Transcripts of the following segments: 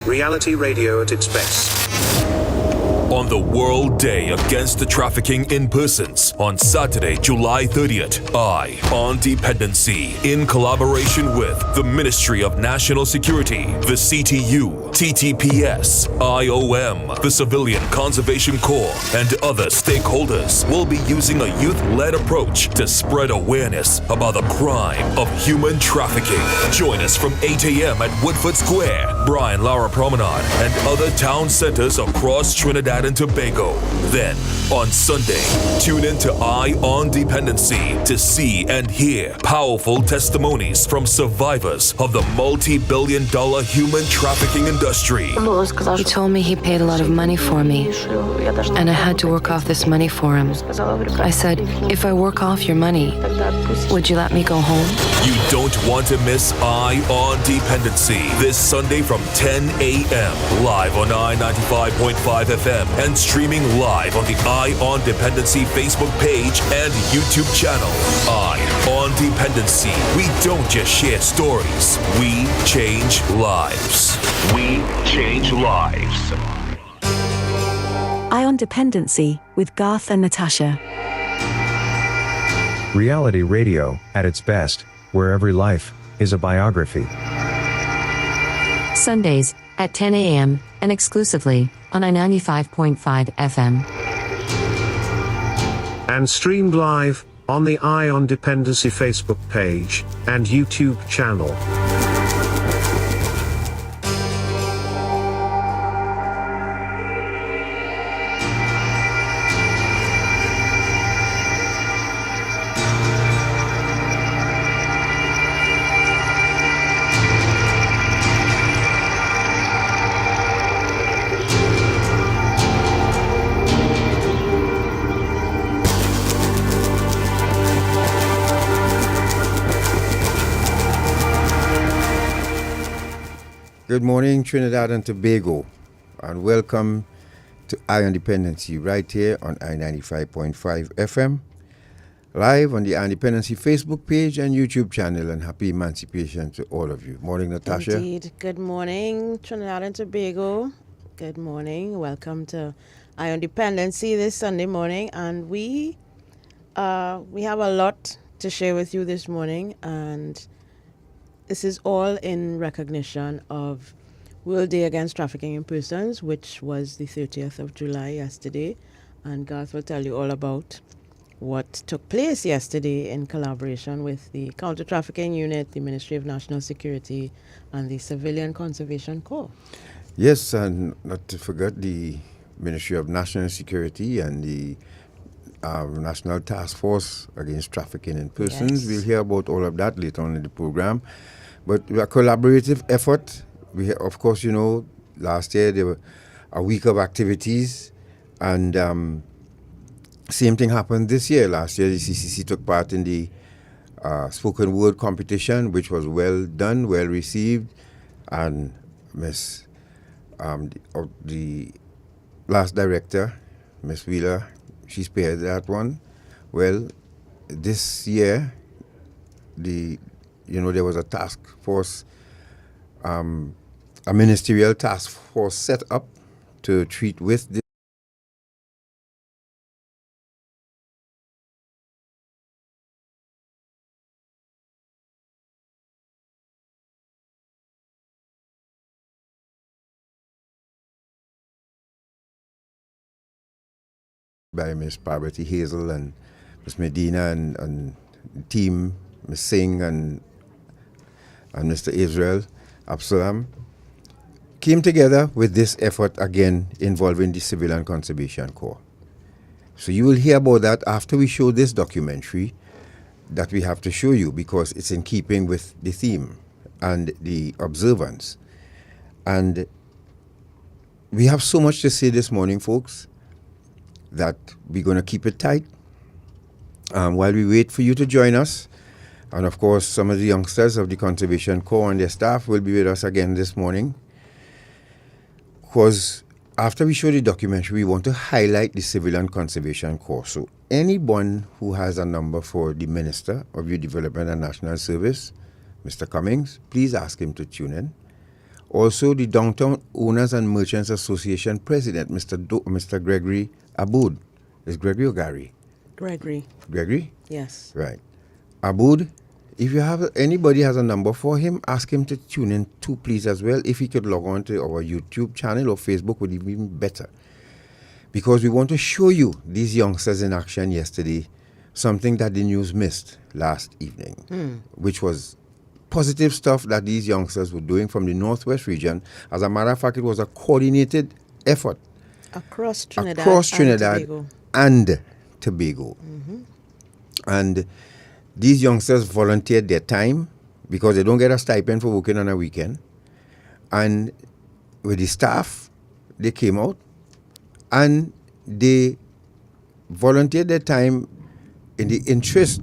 Reality radio at its best. On the World Day Against the Trafficking in Persons on Saturday, July 30th, I, on Dependency, in collaboration with the Ministry of National Security, the CTU, TTPS, IOM, the Civilian Conservation Corps, and other stakeholders, will be using a youth-led approach to spread awareness about the crime of human trafficking. Join us from 8 a.m. at Woodford Square, Brian Lara Promenade, and other town centers across Trinidad and Tobago. Then, on Sunday, tune in to Eye on Dependency to see and hear powerful testimonies from survivors of the multi-billion-dollar human trafficking industry. He told me he paid a lot of money for me, and I had to work off this money for him. I said, if I work off your money, would you let me go home? You don't want to miss Eye on Dependency this Sunday from 10 a.m. live on I-95.5 FM and streaming live on the Eye on Dependency Facebook page and YouTube channel. Eye on Dependency. We don't just share stories. We change lives. We change lives. Eye on Dependency with Garth and Natasha. Reality radio at its best, where every life is a biography. Sundays at 10 a.m. and exclusively on I-95.5 FM. And streamed live on the Eye on Dependency Facebook page and YouTube channel. Good morning, Trinidad and Tobago, and welcome to Eye on Dependency right here on I-95.5 FM, live on the Eye on Dependency Facebook page and YouTube channel, and happy emancipation to all of you. Morning, Natasha. Indeed. Good morning, Trinidad and Tobago. Good morning. Welcome to Eye on Dependency this Sunday morning, and we have a lot to share with you this morning, and this is all in recognition of World Day Against Trafficking in Persons, which was the 30th of July yesterday. And Garth will tell you all about what took place yesterday in collaboration with the Counter-Trafficking Unit, the Ministry of National Security, and the Civilian Conservation Corps. Yes, and not to forget the Ministry of National Security and the National Task Force Against Trafficking in Persons. Yes. We'll hear about all of that later on in the program. But a collaborative effort. We, of course, you know, last year there were a week of activities, and same thing happened this year. Last year, the CCC took part in the spoken word competition, which was well done, well received, and Miss the last director, Miss Wheeler, she spared that one. Well, this year, there was a task force, a ministerial task force set up to treat with this. By Miss Parvati Hazel and Miss Medina and team, Miss Singh and Mr. Israel Absalam, came together with this effort again involving the Civilian Conservation Corps. So you will hear about that after we show this documentary that we have to show you, because it's in keeping with the theme and the observance. And we have so much to say this morning, folks, that we're going to keep it tight while we wait for you to join us. And of course, some of the youngsters of the Conservation Corps and their staff will be with us again this morning. Because after we show the documentary, we want to highlight the Civilian Conservation Corps. So anyone who has a number for the Minister of Youth Development and National Service, Mr. Cummings, please ask him to tune in. Also, the Downtown Owners and Merchants Association President, Mr. Gregory Aboud. Is Gregory or Gary? Gregory. Gregory? Yes. Right. Aboud, if you have anybody has a number for him, ask him to tune in too, please, as well. If he could log on to our YouTube channel or Facebook, would be even better. Because we want to show you these youngsters in action yesterday, something that the news missed last evening, which was positive stuff that these youngsters were doing from the Northwest region. As a matter of fact, it was a coordinated effort Across Trinidad, and Tobago. And these youngsters volunteered their time because they don't get a stipend for working on a weekend. And with the staff, they came out and they volunteered their time in the interest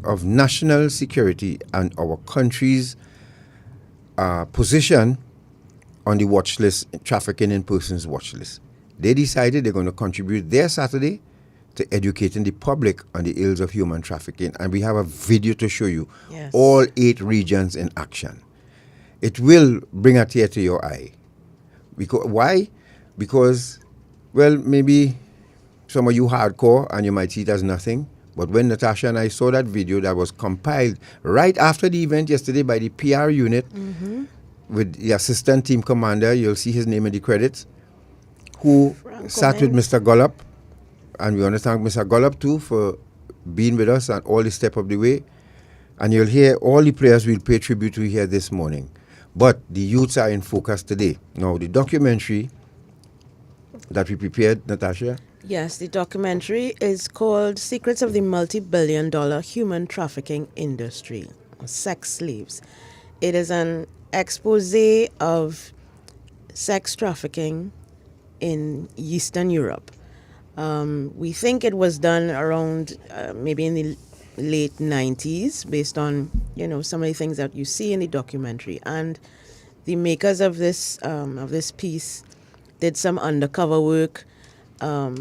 of national security and our country's position on the watch list, trafficking in persons watch list. They decided they're going to contribute their Saturday to educating the public on the ills of human trafficking. And we have a video to show you all 8 regions in action. It will bring a tear to your eye. Why? Because, well, maybe some of you hardcore and you might see it as nothing. But when Natasha and I saw that video that was compiled right after the event yesterday by the PR unit with the assistant team commander, you'll see his name in the credits, who sat with Mr. Gollop. And we want to thank Mr. Gollop too for being with us and all the step of the way. And you'll hear all the players we'll pay tribute to here this morning. But the youths are in focus today. Now, the documentary that we prepared, Natasha. Yes, the documentary is called Secrets of the Multi-Billion-Dollar Human Trafficking Industry, or Sex Slaves. It is an expose of sex trafficking in Eastern Europe. We think it was done around maybe in the late 90s based on, some of the things that you see in the documentary. And the makers of this piece did some undercover work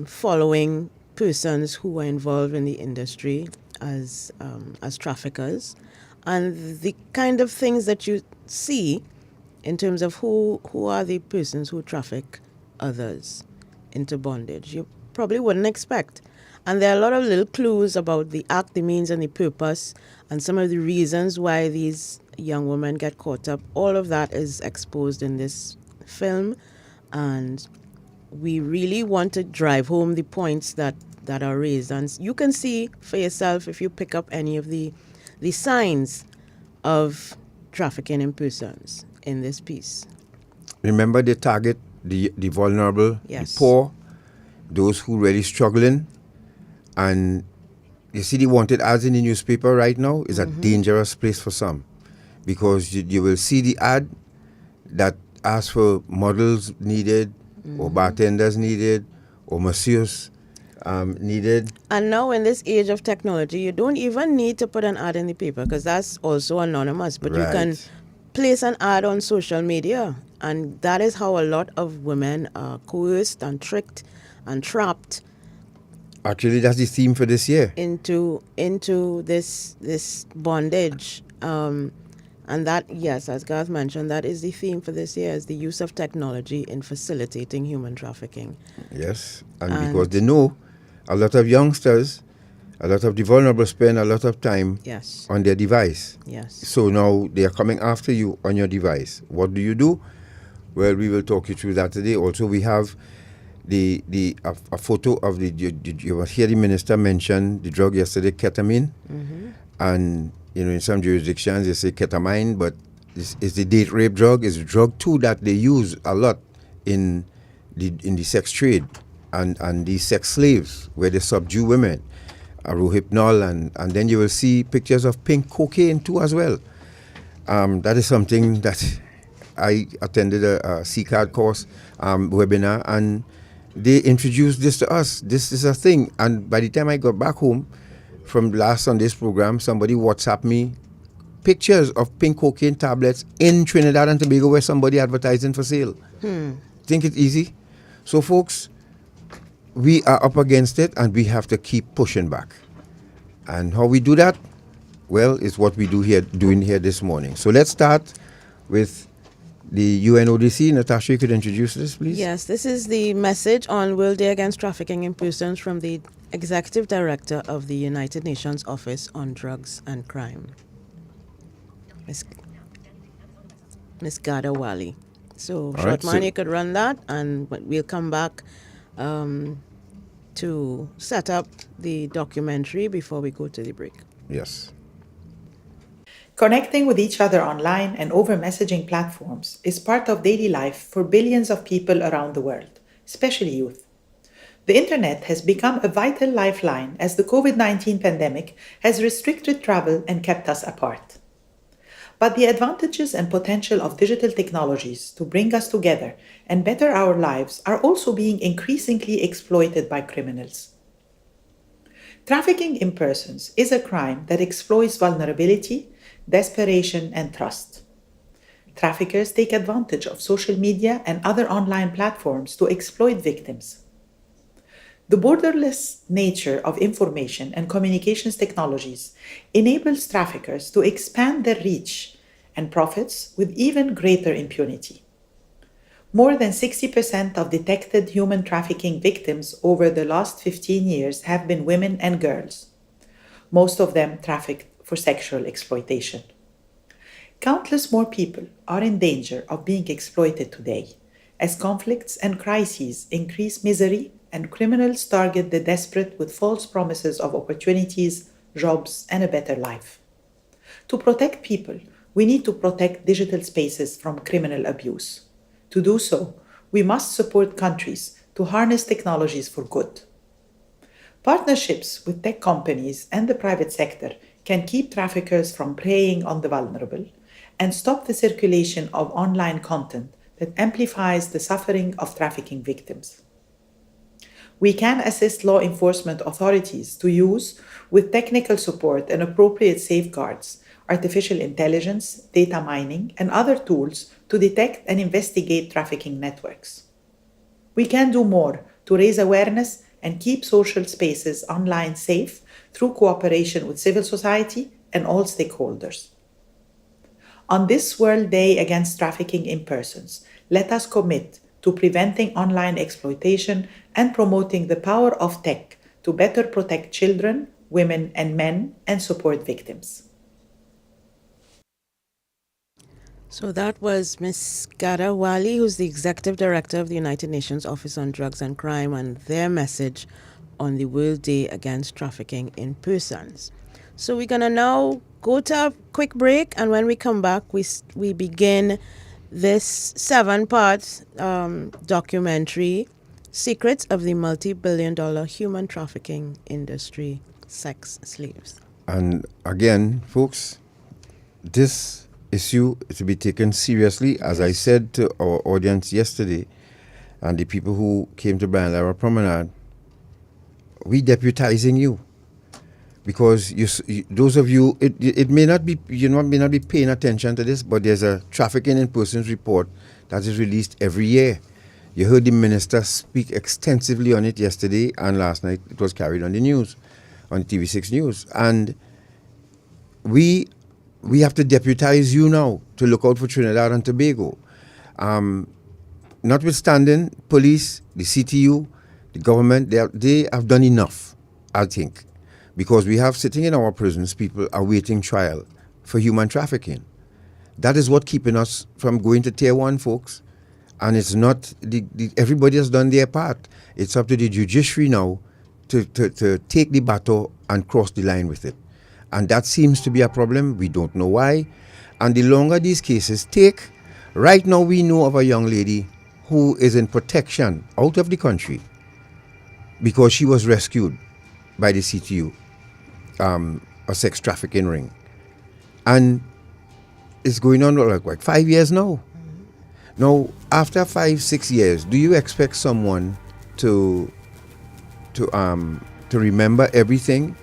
following persons who were involved in the industry as traffickers. And the kind of things that you see in terms of who are the persons who traffic others into bondage, you probably wouldn't expect. And there are a lot of little clues about the act, the means, and the purpose, and some of the reasons why these young women get caught up. All of that is exposed in this film, and we really want to drive home the points that are raised. And you can see for yourself if you pick up any of the signs of trafficking in persons in this piece. Remember, they target the vulnerable, the poor, those who really struggling. And you see the wanted ads in the newspaper right now is a dangerous place for some, because you will see the ad that asks for models needed, or bartenders needed, or masseurs needed. And now in this age of technology, you don't even need to put an ad in the paper, because that's also anonymous. But you can place an ad on social media, and that is how a lot of women are coerced and tricked and trapped. Actually, that's the theme for this year. Into this bondage. And that, yes, as Garth mentioned, that is the theme for this year, is the use of technology in facilitating human trafficking. Yes, and because they know a lot of youngsters, a lot of the vulnerable spend a lot of time on their device. Yes. So now they are coming after you on your device. What do you do? Well, we will talk you through that today. Also, we have a photo of you hear the minister mention the drug yesterday, ketamine. And in some jurisdictions they say ketamine, but it's the date rape drug. It's a drug too that they use a lot in the sex trade and the sex slaves, where they subdue women, rohypnol, and then you will see pictures of pink cocaine too as well. That is something that I attended a C-card course webinar, and they introduced this to us. This is a thing. And by the time I got back home from last Sunday's program, somebody WhatsApped me pictures of pink cocaine tablets in Trinidad and Tobago where somebody advertising for sale. Think it's easy? So folks, we are up against it, and we have to keep pushing back. And how we do that? Well, it's what we doing here this morning. So let's start with the UNODC. Natasha, you could introduce this, please? Yes, this is the message on World Day Against Trafficking in Persons from the Executive Director of the United Nations Office on Drugs and Crime, Ms. Gada Wali. So, Shortman, you could run that, and we'll come back to set up the documentary before we go to the break. Yes. Connecting with each other online and over messaging platforms is part of daily life for billions of people around the world, especially youth. The internet has become a vital lifeline as the COVID-19 pandemic has restricted travel and kept us apart. But the advantages and potential of digital technologies to bring us together and better our lives are also being increasingly exploited by criminals. Trafficking in persons is a crime that exploits vulnerability, desperation, and trust. Traffickers take advantage of social media and other online platforms to exploit victims. The borderless nature of information and communications technologies enables traffickers to expand their reach and profits with even greater impunity. More than 60% of detected human trafficking victims over the last 15 years have been women and girls, most of them trafficked for sexual exploitation. Countless more people are in danger of being exploited today, as conflicts and crises increase misery and criminals target the desperate with false promises of opportunities, jobs, and a better life. To protect people, we need to protect digital spaces from criminal abuse. To do so, we must support countries to harness technologies for good. Partnerships with tech companies and the private sector can keep traffickers from preying on the vulnerable and stop the circulation of online content that amplifies the suffering of trafficking victims. We can assist law enforcement authorities to use, with technical support and appropriate safeguards, artificial intelligence, data mining, and other tools to detect and investigate trafficking networks. We can do more to raise awareness and keep social spaces online safe through cooperation with civil society and all stakeholders. On this World Day Against Trafficking in Persons, let us commit to preventing online exploitation and promoting the power of tech to better protect children, women, and men and support victims. So that was Ms. Gada Wali, who's the Executive Director of the United Nations Office on Drugs and Crime, and their message on the World Day Against Trafficking in Persons. So we're going to now go to a quick break, and when we come back, we begin this 7-part documentary, Secrets of the Multi-Billion-Dollar Human Trafficking Industry, Sex Slaves. And again, folks, this issue is to be taken seriously. As I said to our audience yesterday, and the people who came to Brian Lara Promenade, we deputizing you. Because those of you, it may not be, may not be paying attention to this, but there's a trafficking in persons report that is released every year. You heard the minister speak extensively on it yesterday, and last night it was carried on the news, on TV6 News. And we have to deputize you now to look out for Trinidad and Tobago. Notwithstanding, police, the CTU, the government, they have done enough, I think. Because we have sitting in our prisons people awaiting trial for human trafficking. That is what keeping us from going to tier 1, folks. And it's not, everybody has done their part. It's up to the judiciary now to take the battle and cross the line with it. And that seems to be a problem. We don't know why. And the longer these cases take, right now we know of a young lady who is in protection out of the country because she was rescued by the CTU, a sex trafficking ring. And it's going on like 5 years now. Now, after 5-6 years, do you expect someone to remember everything?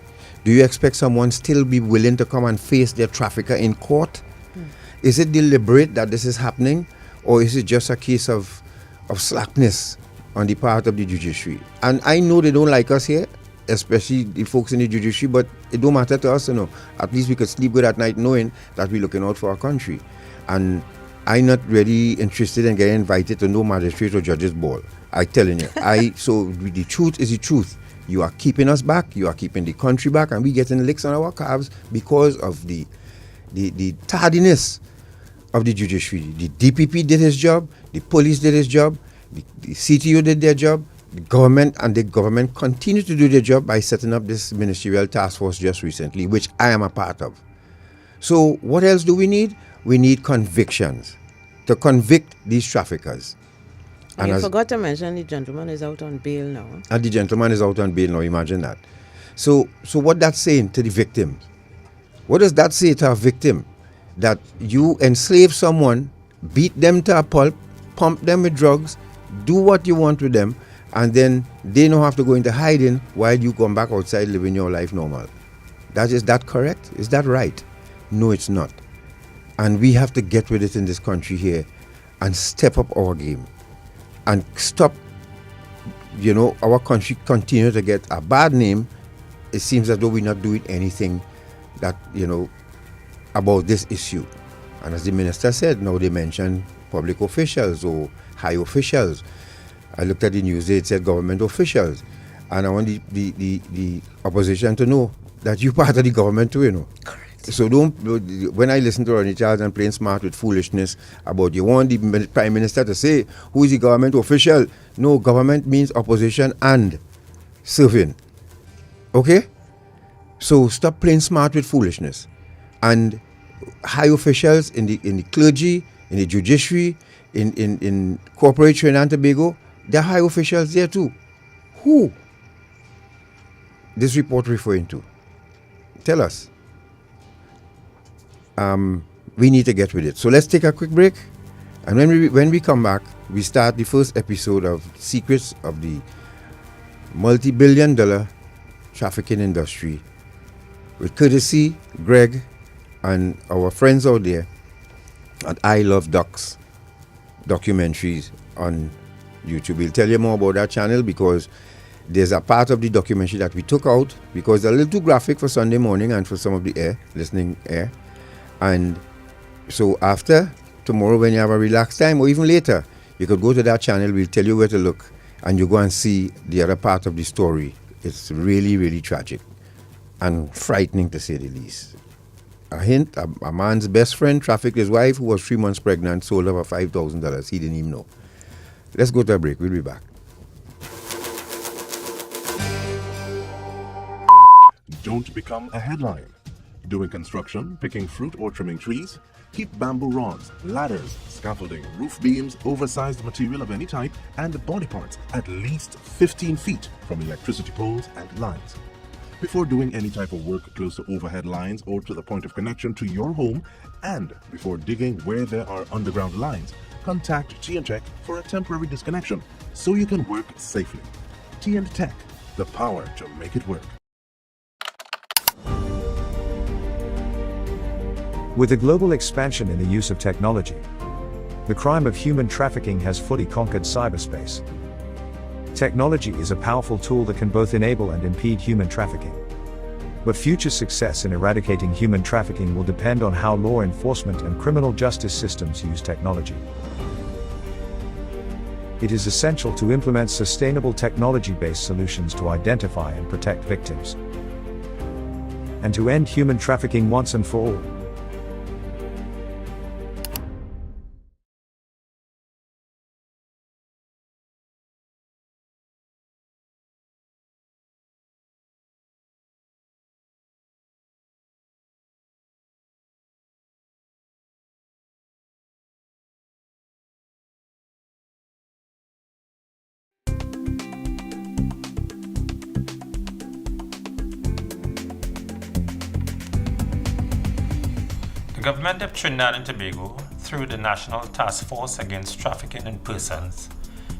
Do you expect someone still be willing to come and face their trafficker in court? Is it deliberate that this is happening, or is it just a case of slackness on the part of the judiciary? And I know they don't like us here, especially the folks in the judiciary, but it don't matter to us, At least we could sleep good at night knowing that we're looking out for our country. And I'm not really interested in getting invited to no magistrate or judge's ball. I telling you. So the truth is the truth. You are keeping us back. You are keeping the country back, and we getting licks on our calves because of the tardiness of the judiciary. The DPP did his job. The police did his job. The CTU did their job. The government continue to do their job by setting up this ministerial task force just recently, which I am a part of. So what else do we need? We need convictions to convict these traffickers. And you forgot to mention the gentleman is out on bail now. And the gentleman is out on bail now, imagine that. So what that's saying to the victims? What does that say to a victim? That you enslave someone, beat them to a pulp, pump them with drugs, do what you want with them, and then they don't have to go into hiding while you come back outside living your life normal. Is that correct? Is that right? No, it's not. And we have to get with it in this country here and step up our game and stop, our country continue to get a bad name. It seems as though we're not doing anything that, about this issue. And as the minister said, now they mention public officials or high officials. I looked at the news, it said government officials. And I want the opposition to know that you're part of the government too, Correct. So when I listen to Ronnie Charles and playing smart with foolishness about you want the Prime Minister to say who is the government official. No, government means opposition and serving. Okay? So stop playing smart with foolishness. And high officials in the clergy, in the judiciary, in corporate Trinidad and Tobago, there are high officials there too. Who this report referring to? Tell us. We need to get with it. So let's take a quick break. And when we come back, we start the first episode of Secrets of the Multi-Billion-Dollar Trafficking Industry with courtesy Greg and our friends out there at I Love Ducks documentaries on YouTube. We'll tell you more about that channel because there's a part of the documentary that we took out because it's a little too graphic for Sunday morning and for some of the listening air. And so after tomorrow, when you have a relaxed time or even later, you could go to that channel. We'll tell you where to look and you go and see the other part of the story. It's really, really tragic and frightening to say the least. A hint, a man's best friend trafficked his wife who was 3 months pregnant, sold her for $5,000. He didn't even know. Let's go to a break. We'll be back. Don't become a headline. Doing construction, picking fruit or trimming trees? Keep bamboo rods, ladders, scaffolding, roof beams, oversized material of any type, and body parts at least 15 feet from electricity poles and lines. Before doing any type of work close to overhead lines or to the point of connection to your home, and before digging where there are underground lines, contact T&Tech for a temporary disconnection so you can work safely. T&Tech, the power to make it work. With the global expansion in the use of technology, the crime of human trafficking has fully conquered cyberspace. Technology is a powerful tool that can both enable and impede human trafficking. But future success in eradicating human trafficking will depend on how law enforcement and criminal justice systems use technology. It is essential to implement sustainable technology-based solutions to identify and protect victims, and to end human trafficking once and for all. The government of Trinidad and Tobago, through the National Task Force Against Trafficking in Persons,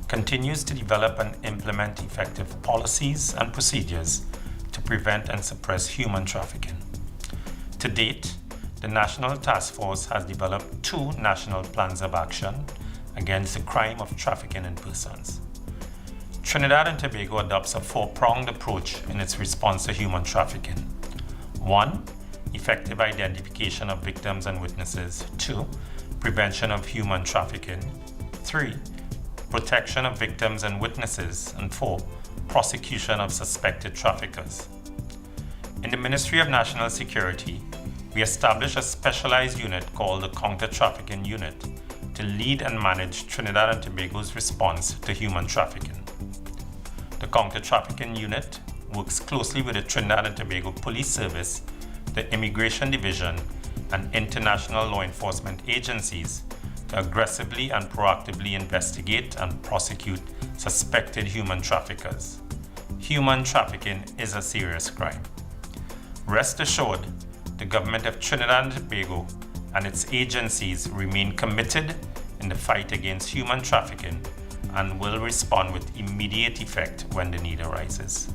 continues to develop and implement effective policies and procedures to prevent and suppress human trafficking. To date, the National Task Force has developed 2 national plans of action against the crime of trafficking in persons. Trinidad and Tobago adopts a 4-pronged approach in its response to human trafficking. 1. Effective identification of victims and witnesses. 2. prevention of human trafficking. 3. Protection of victims and witnesses. And 4. Prosecution of suspected traffickers. In the Ministry of National Security, we established a specialized unit called the Counter-Trafficking Unit to lead and manage Trinidad and Tobago's response to human trafficking. The Counter-Trafficking Unit works closely with the Trinidad and Tobago Police Service, the Immigration Division, and international law enforcement agencies to aggressively and proactively investigate and prosecute suspected human traffickers. Human trafficking is a serious crime. Rest assured, the government of Trinidad and Tobago and its agencies remain committed in the fight against human trafficking and will respond with immediate effect when the need arises.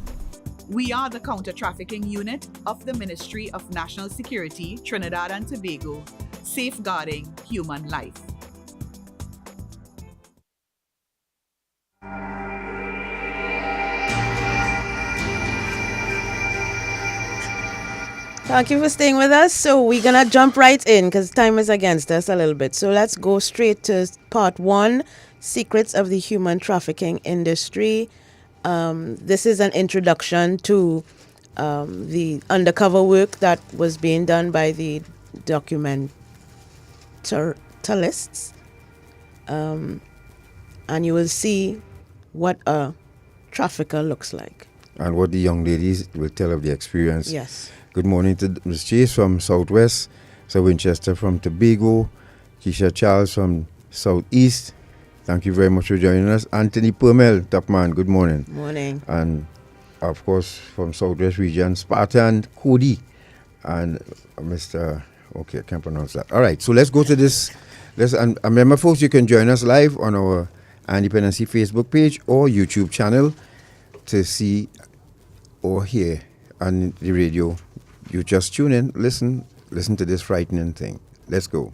We are the Counter-Trafficking Unit of the Ministry of National Security, Trinidad and Tobago, safeguarding human life. Thank you for staying with us. So we're going to jump right in because time is against us a little bit. So let's go straight to part 1, Secrets of the Human Trafficking Industry. This is an introduction to the undercover work that was being done by the documentalists. And you will see what a trafficker looks like. And what the young ladies will tell of the experience. Yes. Good morning to Ms. Chase from Southwest, Sir Winchester from Tobago, Keisha Charles from Southeast. Thank you very much for joining us. Anthony Permel, top man, good morning. Morning. And of course from Southwest region, Spartan Cody and Mr. Okay, I can't pronounce that. All right, so let's go to this. And remember, folks, you can join us live on our Dependency Facebook page or YouTube channel to see or hear on the radio. You just tune in, listen to this frightening thing. Let's go.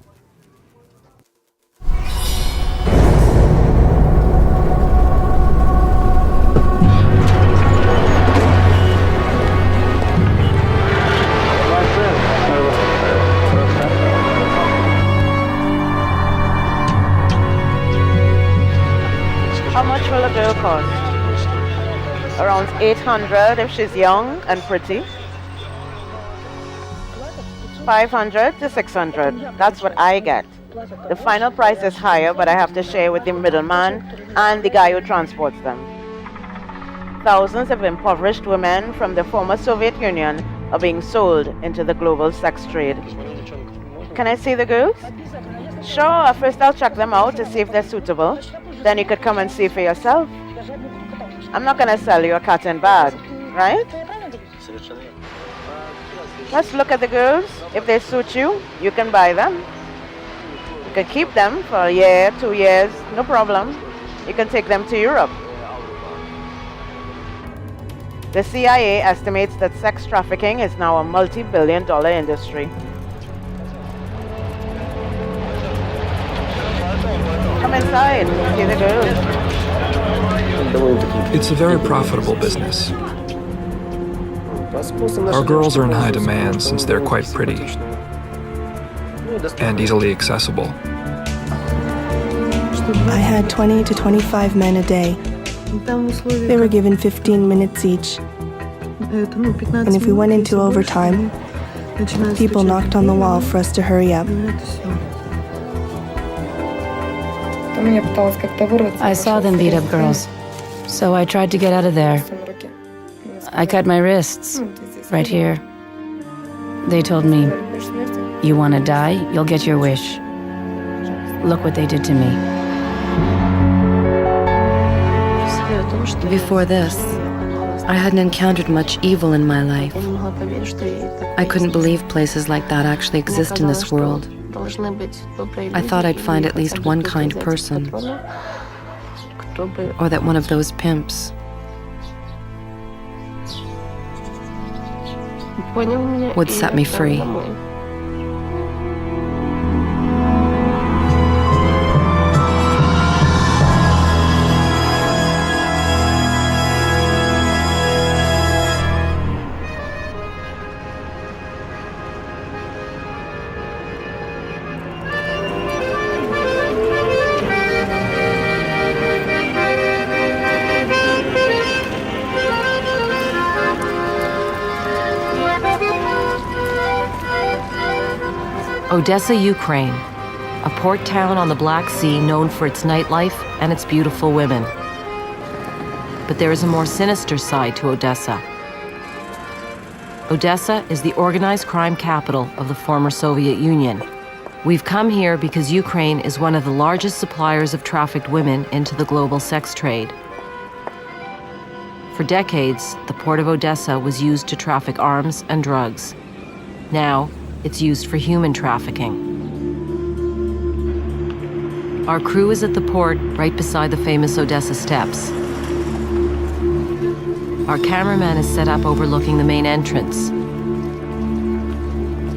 How much will a girl cost? Around 800 if she's young and pretty. 500 to 600. That's what I get. The final price is higher, but I have to share with the middleman and the guy who transports them. Thousands of impoverished women from the former Soviet Union are being sold into the global sex trade. Can I see the girls? Sure, first I'll check them out to see if they're suitable. Then you could come and see for yourself. I'm not gonna sell you a cotton bag, right? Let's look at the girls. If they suit you, you can buy them. You can keep them for a year, 2 years, no problem. You can take them to Europe. The CIA estimates that sex trafficking is now a multi-billion-dollar industry. Come inside, see the girls. It's a very profitable business. Our girls are in high demand since they're quite pretty and easily accessible. I had 20 to 25 men a day. They were given 15 minutes each. And if we went into overtime, people knocked on the wall for us to hurry up. I saw them beat up girls, so I tried to get out of there. I cut my wrists, right here. They told me, "You want to die? You'll get your wish." Look what they did to me. Before this, I hadn't encountered much evil in my life. I couldn't believe places like that actually exist in this world. I thought I'd find at least one kind person, or that one of those pimps would set me free. Odessa, Ukraine, a port town on the Black Sea known for its nightlife and its beautiful women. But there is a more sinister side to Odessa. Odessa is the organized crime capital of the former Soviet Union. We've come here because Ukraine is one of the largest suppliers of trafficked women into the global sex trade. For decades, the port of Odessa was used to traffic arms and drugs. Now, it's used for human trafficking. Our crew is at the port right beside the famous Odessa Steps. Our cameraman is set up overlooking the main entrance.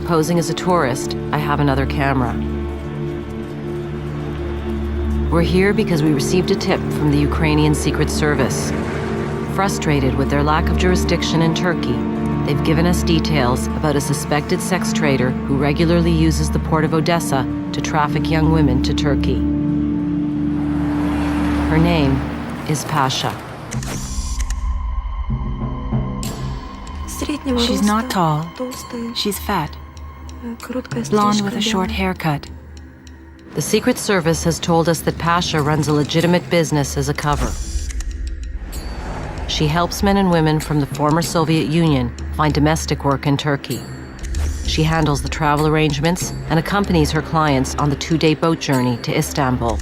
Posing as a tourist, I have another camera. We're here because we received a tip from the Ukrainian Secret Service. Frustrated with their lack of jurisdiction in Turkey, they've given us details about a suspected sex trader who regularly uses the port of Odessa to traffic young women to Turkey. Her name is Pasha. She's not tall. She's fat. Blonde with a short haircut. The Secret Service has told us that Pasha runs a legitimate business as a cover. She helps men and women from the former Soviet Union find domestic work in Turkey. She handles the travel arrangements and accompanies her clients on the 2-day boat journey to Istanbul.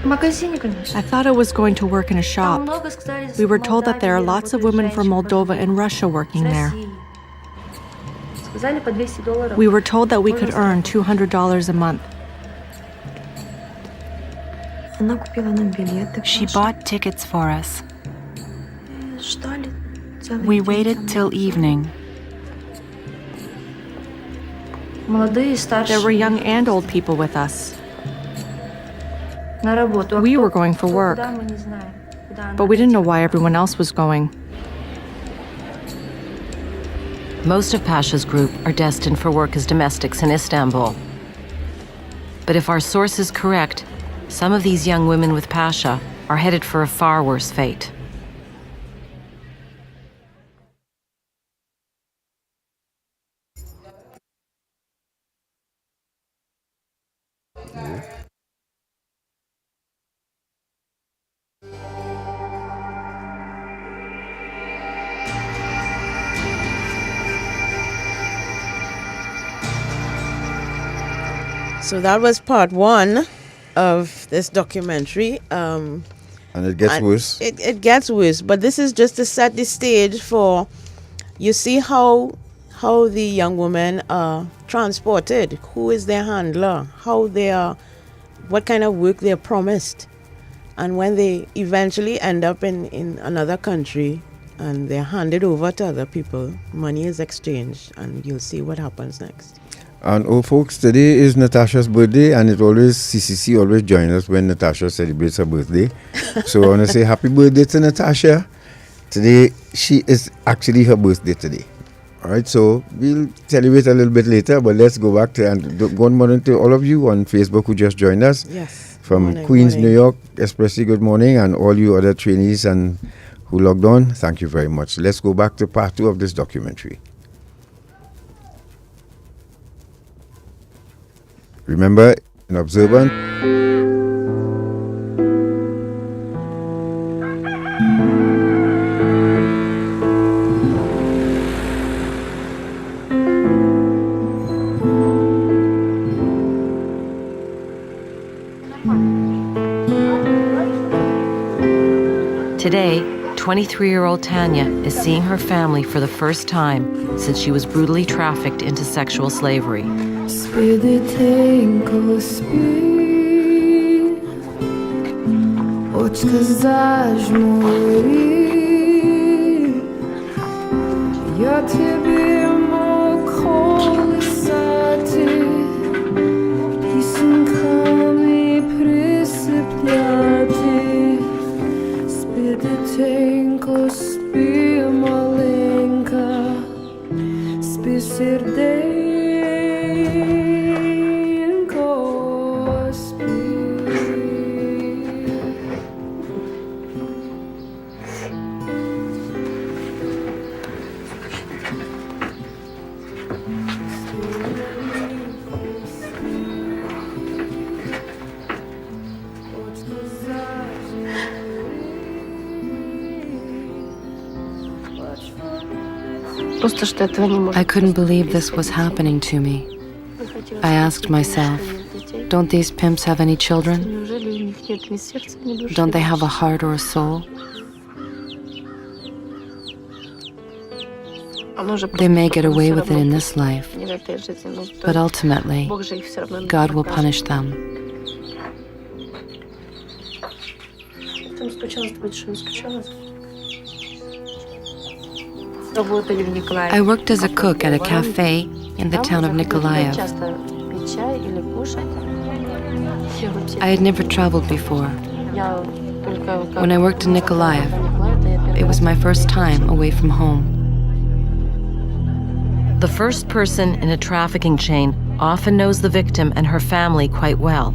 I thought I was going to work in a shop. We were told that there are lots of women from Moldova and Russia working there. We were told that we could earn $200 a month. She bought tickets for us. We waited till evening. There were young and old people with us. We were going for work, but we didn't know why everyone else was going. Most of Pasha's group are destined for work as domestics in Istanbul. But if our source is correct, some of these young women with Pasha are headed for a far worse fate. So that was part one of this documentary. And it gets worse. It gets worse, but this is just to set the stage for, you see how the young women are transported, who is their handler, what kind of work they're promised. And when they eventually end up in another country and they're handed over to other people, money is exchanged, and you'll see what happens next. And oh folks, today is Natasha's birthday, and CCC always joins us when Natasha celebrates her birthday. So I want to say happy birthday to Natasha. Today, she is actually her birthday today. Alright, so we'll celebrate a little bit later, but let's go back to, and good morning to all of you on Facebook who just joined us. Yes. From Queens, New York, especially good morning, and all you other trainees and who logged on, thank you very much. Let's go back to part 2 of this documentary. Remember, an observant. Today, 23-year-old Tanya is seeing her family for the first time since she was brutally trafficked into sexual slavery. Спи, дитинко, спи, очка зажмури, я тебе мог колесати, пісеньками присипляти. Спи, дитинко, спи, маленька, спи, серденько. I couldn't believe this was happening to me. I asked myself, don't these pimps have any children? Don't they have a heart or a soul? They may get away with it in this life, but ultimately, God will punish them. I worked as a cook at a cafe in the town of Nikolaev. I had never traveled before. When I worked in Nikolaev, it was my first time away from home. The first person in a trafficking chain often knows the victim and her family quite well.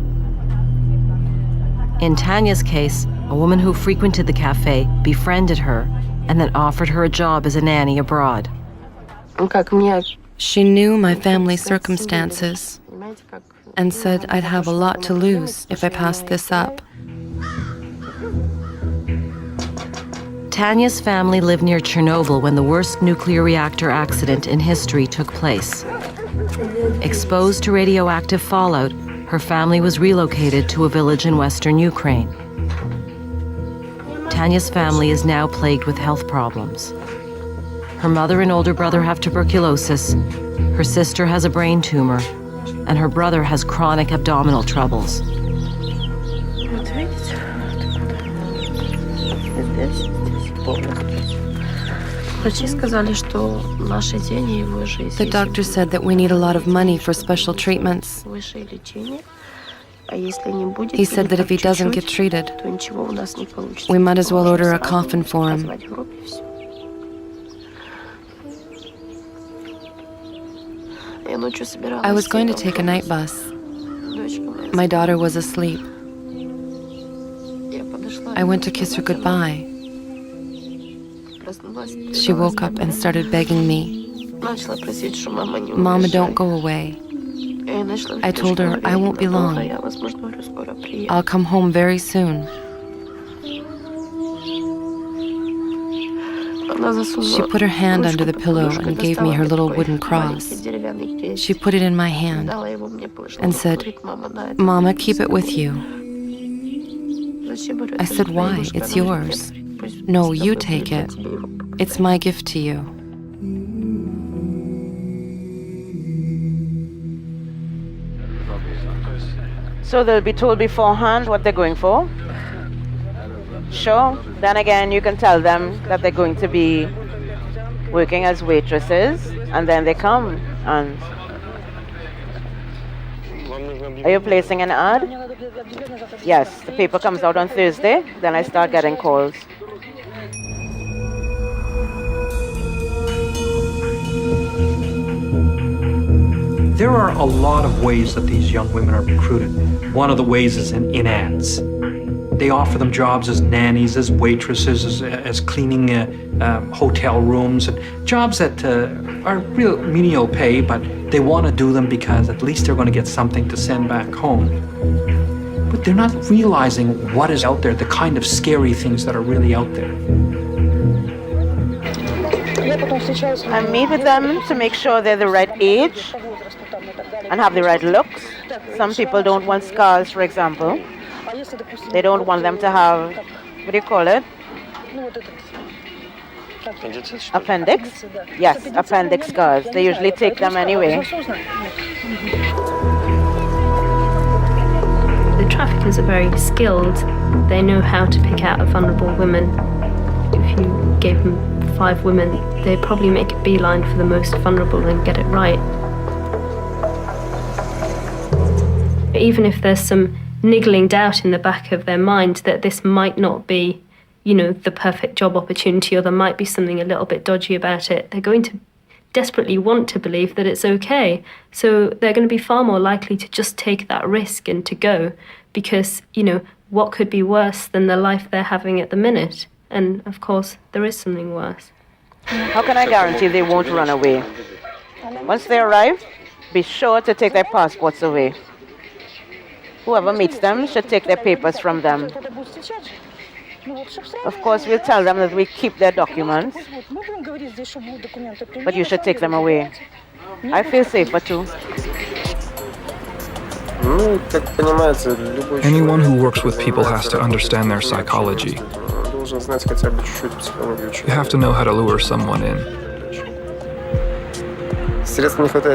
In Tanya's case, a woman who frequented the cafe befriended her and then offered her a job as a nanny abroad. She knew my family's circumstances and said I'd have a lot to lose if I passed this up. Tanya's family lived near Chernobyl when the worst nuclear reactor accident in history took place. Exposed to radioactive fallout, her family was relocated to a village in western Ukraine. Tanya's family is now plagued with health problems. Her mother and older brother have tuberculosis, her sister has a brain tumor, and her brother has chronic abdominal troubles. The doctor said that we need a lot of money for special treatments. He said that if he doesn't get treated, we might as well order a coffin for him. I was going to take a night bus. My daughter was asleep. I went to kiss her goodbye. She woke up and started begging me, "Mama, don't go away." I told her I won't be long. I'll come home very soon. She put her hand under the pillow and gave me her little wooden cross. She put it in my hand and said, "Mama, keep it with you." I said, "Why? It's yours." "No, you take it. It's my gift to you." So they'll be told beforehand what they're going for? Sure. Then again, you can tell them that they're going to be working as waitresses, and then they come and... Are you placing an ad? Yes, the paper comes out on Thursday, then I start getting calls. There are a lot of ways that these young women are recruited. One of the ways is in ads. They offer them jobs as nannies, as waitresses, as cleaning hotel rooms, and jobs that are real menial pay, but they want to do them because at least they're going to get something to send back home. But they're not realizing what is out there, the kind of scary things that are really out there. I meet with them to make sure they're the right age and have the right looks. Some people don't want scars, for example. They don't want them to have, what do you call it? Appendix? Yes, appendix scars. They usually take them anyway. The traffickers are very skilled. They know how to pick out vulnerable women. If you gave them 5 women, they'd probably make a beeline for the most vulnerable and get it right. Even if there's some niggling doubt in the back of their mind that this might not be, the perfect job opportunity, or there might be something a little bit dodgy about it, they're going to desperately want to believe that it's okay. So they're going to be far more likely to just take that risk and to go, because, what could be worse than the life they're having at the minute? And of course, there is something worse. How can I guarantee they won't run away? Once they arrive, be sure to take their passports away. Whoever meets them should take their papers from them. Of course, we'll tell them that we keep their documents, but you should take them away. I feel safer too. Anyone who works with people has to understand their psychology. You have to know how to lure someone in.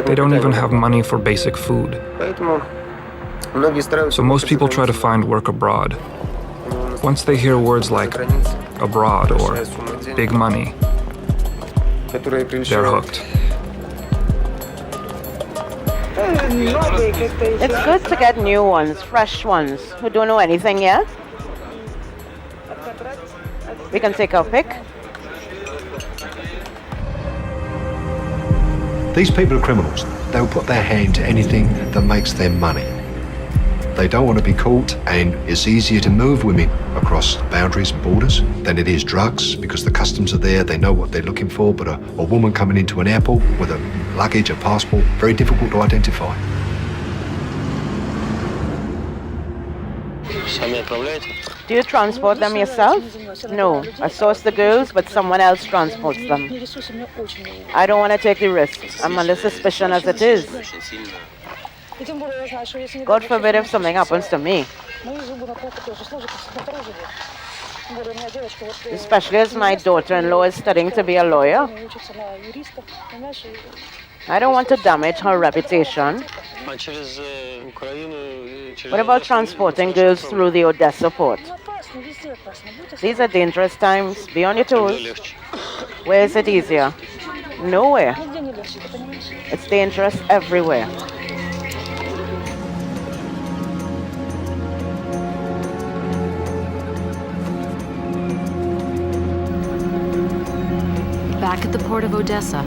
They don't even have money for basic food. So most people try to find work abroad. Once they hear words like abroad or big money, they're hooked. It's good to get new ones, fresh ones, who don't know anything yet. We can take our pick. These people are criminals. They'll put their hand to anything that makes them money. They don't want to be caught, and it's easier to move women across boundaries and borders than it is drugs, because the customs are there, they know what they're looking for, but a woman coming into an airport with a luggage, a passport, very difficult to identify. Do you transport them yourself? No, I source the girls, but someone else transports them. I don't want to take the risk. I'm under suspicion as it is. God forbid if something happens to me. Especially as my daughter-in-law is studying to be a lawyer. I don't want to damage her reputation. What about transporting girls through the Odessa port? These are dangerous times. Be on your toes. Where is it easier? Nowhere. It's dangerous everywhere. Back at the port of Odessa,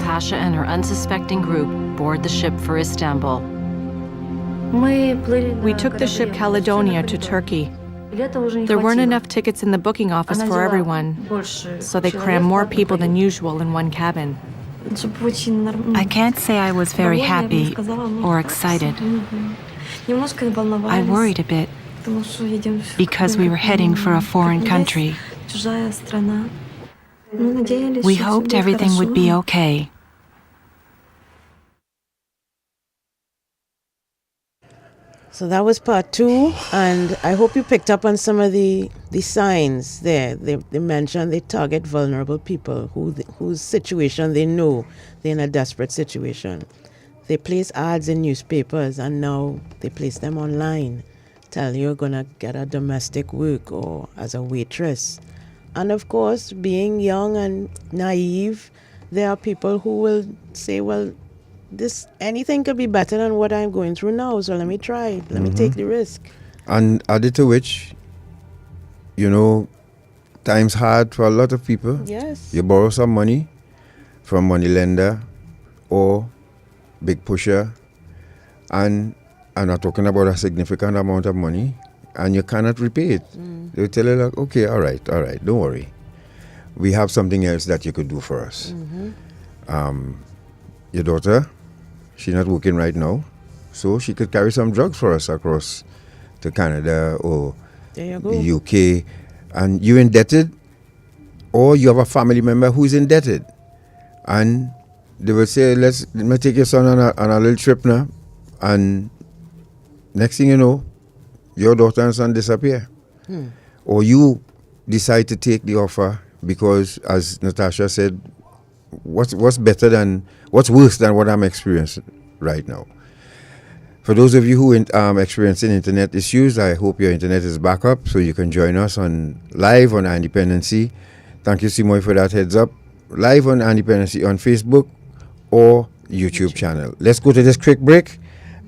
Pasha and her unsuspecting group board the ship for Istanbul. We took the ship Caledonia to Turkey. There weren't enough tickets in the booking office for everyone, so they crammed more people than usual in one cabin. I can't say I was very happy or excited. I worried a bit because we were heading for a foreign country. We hoped everything would be okay. So that was part 2, and I hope you picked up on some of the signs there. They mentioned they target vulnerable people whose situation they know they're in a desperate situation. They place ads in newspapers, and now they place them online. Tell you're gonna get a domestic work or as a waitress. And of course, being young and naive, there are people who will say, well, anything could be better than what I'm going through now, so let me try. Let me take the risk. And added to which, time's hard for a lot of people. Yes. You borrow some money from money lender or big pusher, and I'm not talking about a significant amount of money, and you cannot repay it. They'll tell you, like, okay, all right, don't worry. We have something else that you could do for us. Your daughter, she's not working right now, so she could carry some drugs for us across to Canada or the UK. And you're indebted, or you have a family member who's indebted. And they will say, let me take your son on a little trip now. And next thing you know, your daughter and son disappear. Or you decide to take the offer because, as Natasha said, what's worse than what I'm experiencing right now? For those of you who experiencing internet issues, I hope your internet is back up so you can join us live on Dependency. Thank you, Simoy, for that heads up. Live on Dependency on Facebook or YouTube channel. Let's go to this quick break,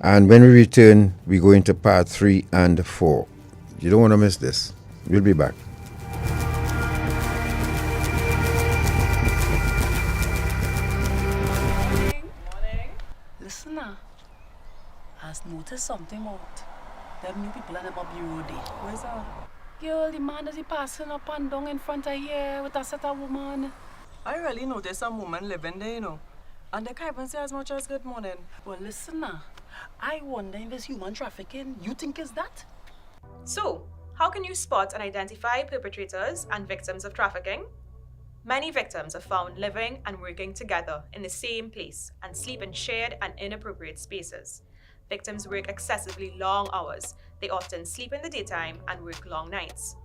and when we return, we go into part 3 and 4. You don't want to miss this. We'll be back. Listen now, I've noticed something out. Them new people are them up the road there. Where's that? Girl, the man that is passing up and down in front of here with a set of woman. I really noticed some woman living there, and they can't even say as much as good morning. Well, listen now, I wonder if it's human trafficking. You think it's that? So, How can you spot and identify perpetrators and victims of trafficking? Many victims are found living and working together in the same place and sleep in shared and inappropriate spaces. Victims work excessively long hours. They often sleep in the daytime and work long nights.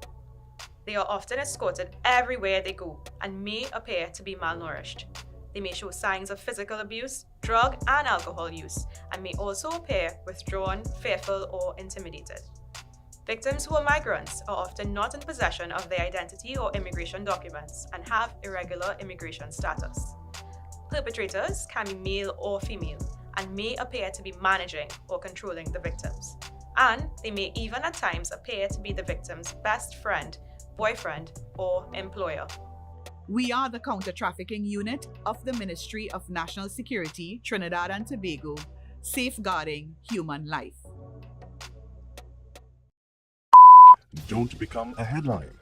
They are often escorted everywhere they go and may appear to be malnourished. They may show signs of physical abuse, drug and alcohol use, and may also appear withdrawn, fearful, or intimidated. Victims who are migrants are often not in possession of their identity or immigration documents and have irregular immigration status. Perpetrators can be male or female and may appear to be managing or controlling the victims. And they may even at times appear to be the victim's best friend, boyfriend, or employer. We are the Counter-Trafficking Unit of the Ministry of National Security, Trinidad and Tobago, safeguarding human life. Don't become a headline.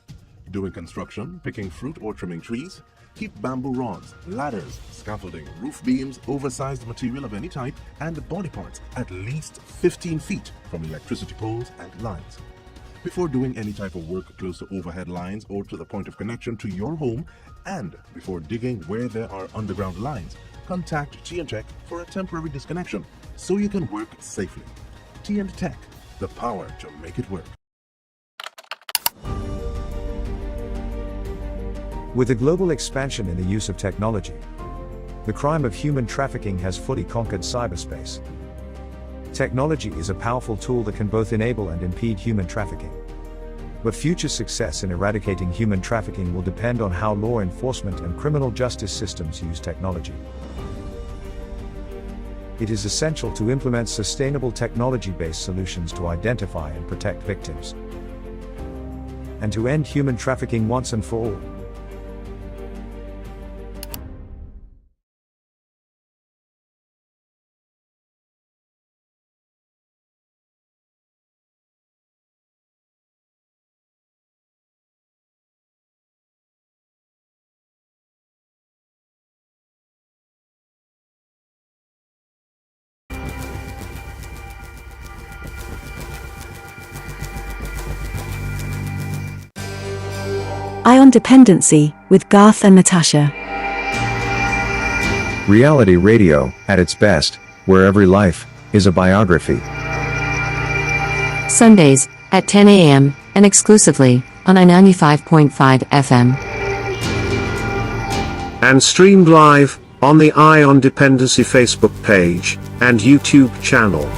Doing construction, picking fruit or trimming trees? Keep bamboo rods, ladders, scaffolding, roof beams, oversized material of any type, and body parts at least 15 feet from electricity poles and lines. Before doing any type of work close to overhead lines or to the point of connection to your home, and before digging where there are underground lines, contact T&Tech for a temporary disconnection so you can work safely. T&Tech, the power to make it work. With the global expansion in the use of technology, the crime of human trafficking has fully conquered cyberspace. Technology is a powerful tool that can both enable and impede human trafficking. But future success in eradicating human trafficking will depend on how law enforcement and criminal justice systems use technology. It is essential to implement sustainable technology-based solutions to identify and protect victims, and to end human trafficking once and for all. On Dependency with Garth and Natasha. Reality radio, at its best, where every life is a biography. Sundays at 10 a.m. and exclusively on I-95.5 FM. And streamed live on the on Dependency Facebook page and YouTube channel.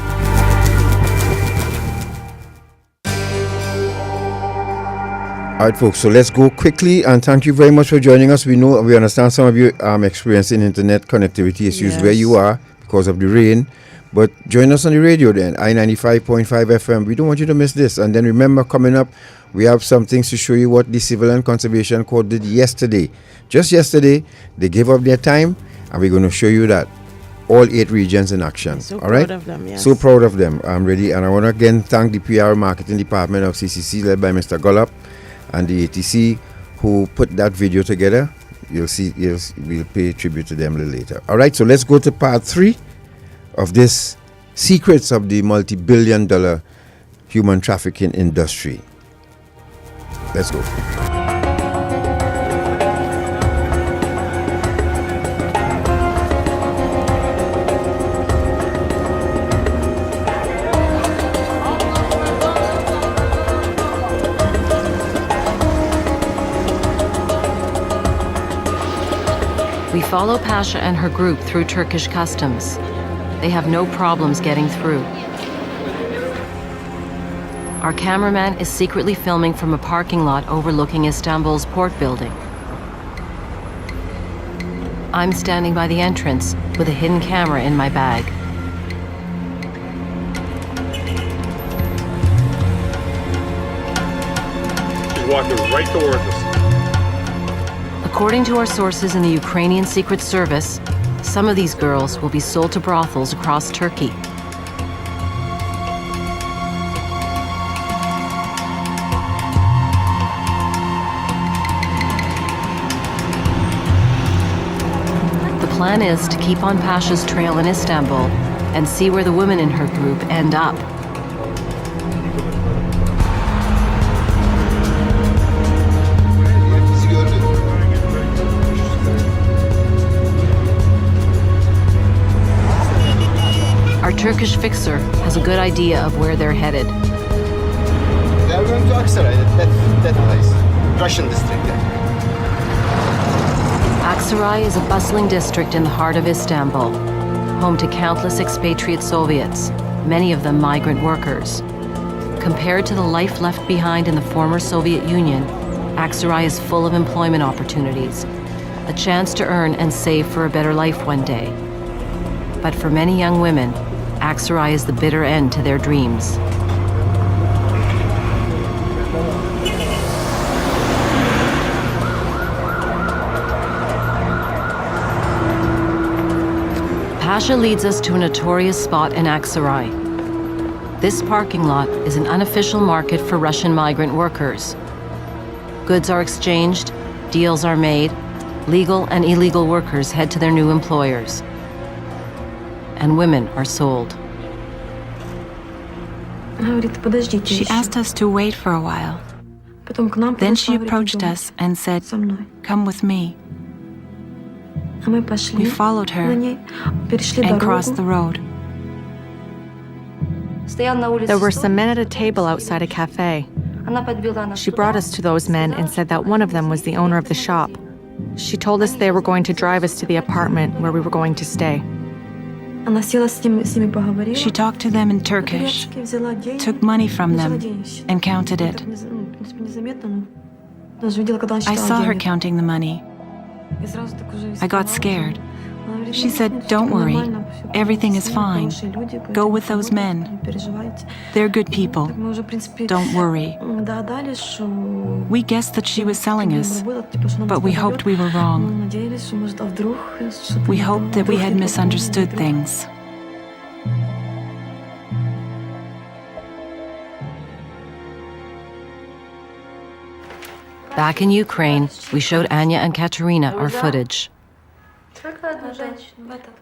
Alright folks, so let's go quickly, and thank you very much for joining us. We understand some of you experiencing internet connectivity issues where you are because of the rain, but join us on the radio then, I-95.5 FM. We don't want you to miss this. And then remember, coming up, we have some things to show you what the Civil and Conservation Corps did yesterday. Just yesterday, they gave up their time, and we're going to show you that. All 8 regions in action. So all right? proud of them, yes. So proud of them. I'm ready, and I want to again thank the PR Marketing Department of CCC led by Mr. Gullop, and the ATC who put that video together. You'll see, we'll pay tribute to them a little later. All right, so let's go to part 3 of this secrets of the multi-billion-dollar human trafficking industry. Let's go. We follow Pasha and her group through Turkish customs. They have no problems getting through. Our cameraman is secretly filming from a parking lot overlooking Istanbul's port building. I'm standing by the entrance with a hidden camera in my bag. She's walking right towards us. According to our sources in the Ukrainian Secret Service, some of these girls will be sold to brothels across Turkey. The plan is to keep on Pasha's trail in Istanbul and see where the women in her group end up. Our Turkish fixer has a good idea of where they're headed. They are going to Aksaray, that place, Russian district there. Aksaray is a bustling district in the heart of Istanbul, home to countless expatriate Soviets, many of them migrant workers. Compared to the life left behind in the former Soviet Union, Aksaray is full of employment opportunities, a chance to earn and save for a better life one day. But for many young women, Aksaray is the bitter end to their dreams. Pasha leads us to a notorious spot in Aksaray. This parking lot is an unofficial market for Russian migrant workers. Goods are exchanged, deals are made, legal and illegal workers head to their new employers, and women are sold. She asked us to wait for a while. Then she approached us and said, "Come with me." We followed her and crossed the road. There were some men at a table outside a cafe. She brought us to those men and said that one of them was the owner of the shop. She told us they were going to drive us to the apartment where we were going to stay. She talked to them in Turkish, took money from them, and counted it. I saw her counting the money. I got scared. She said, "Don't worry, everything is fine. Go with those men. They're good people. Don't worry." We guessed that she was selling us, but we hoped we were wrong. We hoped that we had misunderstood things. Back in Ukraine, we showed Anya and Katerina our footage.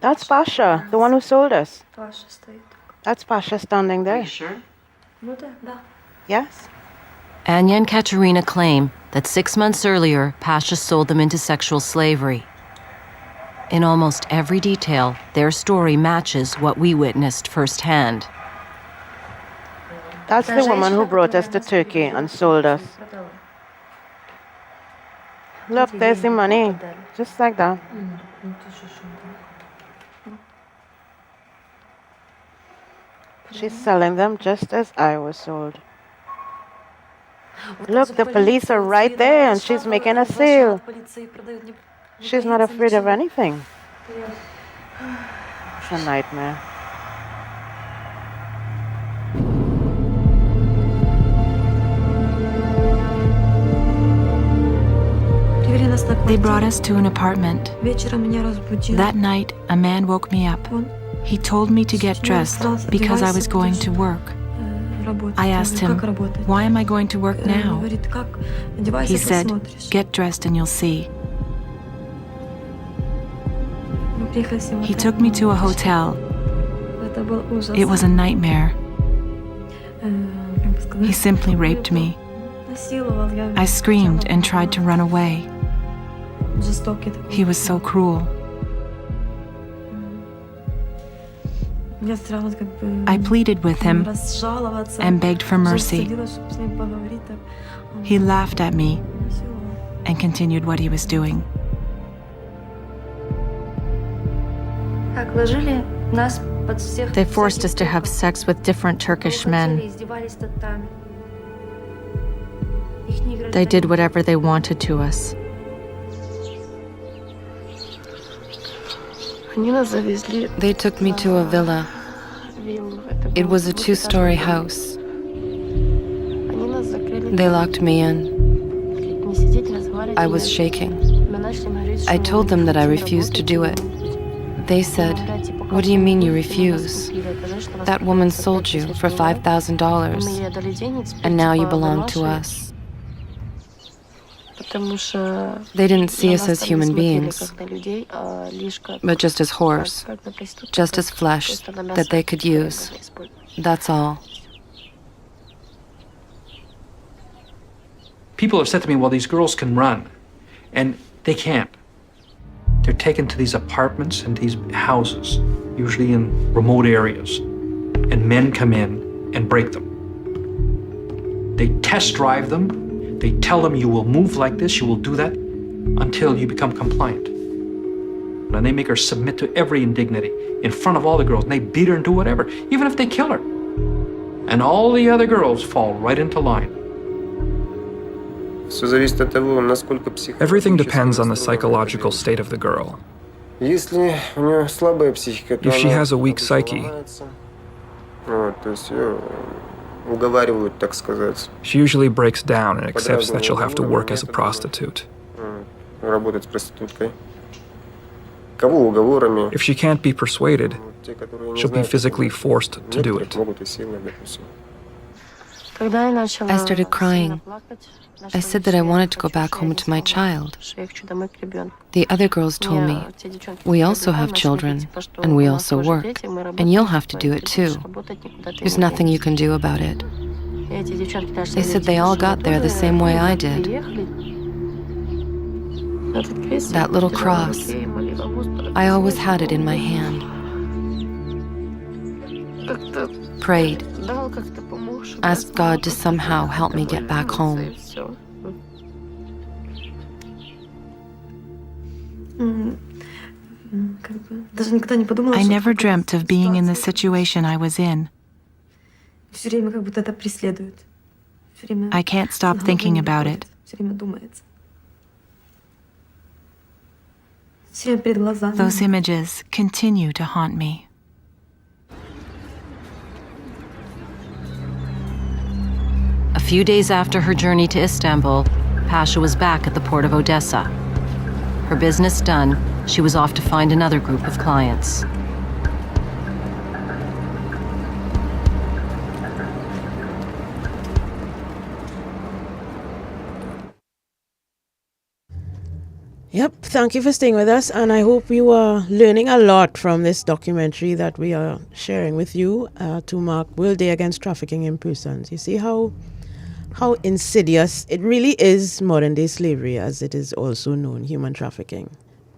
That's Pasha, the one who sold us. That's Pasha standing there. Yes. Anya and Katerina claim that 6 months earlier, Pasha sold them into sexual slavery. In almost every detail, their story matches what we witnessed firsthand. That's the woman who brought us to Turkey and sold us. Look, there's the money, just like that. She's selling them just as I was sold. Look, the police are right there and she's making a sale. She's not afraid of anything. It's a nightmare. They brought us to an apartment. That night, a man woke me up. He told me to get dressed because I was going to work. I asked him, "Why am I going to work now?" He said, "Get dressed and you'll see." He took me to a hotel. It was a nightmare. He simply raped me. I screamed and tried to run away. He was so cruel. I pleaded with him and begged for mercy. He laughed at me and continued what he was doing. They forced us to have sex with different Turkish men. They did whatever they wanted to us. They took me to a villa. It was a 2-story house. They locked me in. I was shaking. I told them that I refused to do it. They said, "What do you mean you refuse? That woman sold you for $5,000, and now you belong to us." They didn't see us as human beings, but just as whores, just as flesh that they could use. That's all. People have said to me, well, these girls can run, and they can't. They're taken to these apartments and these houses, usually in remote areas, and men come in and break them. They test drive them. They tell them you will move like this, you will do that, until you become compliant. And they make her submit to every indignity in front of all the girls, and they beat her and do whatever, even if they kill her. And all the other girls fall right into line. Everything depends on the psychological state of the girl. If she has a weak psyche, she usually breaks down and accepts that she'll have to work as a prostitute. If she can't be persuaded, she'll be physically forced to do it. I started crying. I said that I wanted to go back home to my child. The other girls told me, we also have children, and we also work, and you'll have to do it too. There's nothing you can do about it. They said they all got there the same way I did. That little cross, I always had it in my hand. Prayed. Asked God to somehow help me get back home. I never dreamt of being in the situation I was in. I can't stop thinking about it. Those images continue to haunt me. A few days after her journey to Istanbul, Pasha was back at the port of Odessa. Her business done, she was off to find another group of clients. Yep, thank you for staying with us, and I hope you are learning a lot from this documentary that we are sharing with you to mark World Day Against Trafficking in Persons. You see how insidious it really is modern day slavery, as it is also known, human trafficking.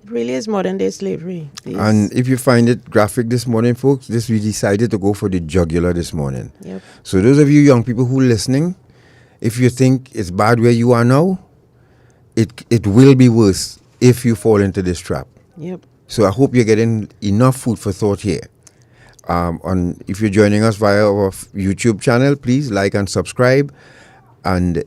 It really is modern day slavery. And if you find it graphic this morning, folks, we decided to go for the jugular this morning. Yep. So those of you young people who are listening, if you think it's bad where you are now, it will be worse if you fall into this trap. Yep. So I hope you're getting enough food for thought here. If you're joining us via our YouTube channel, please like and subscribe and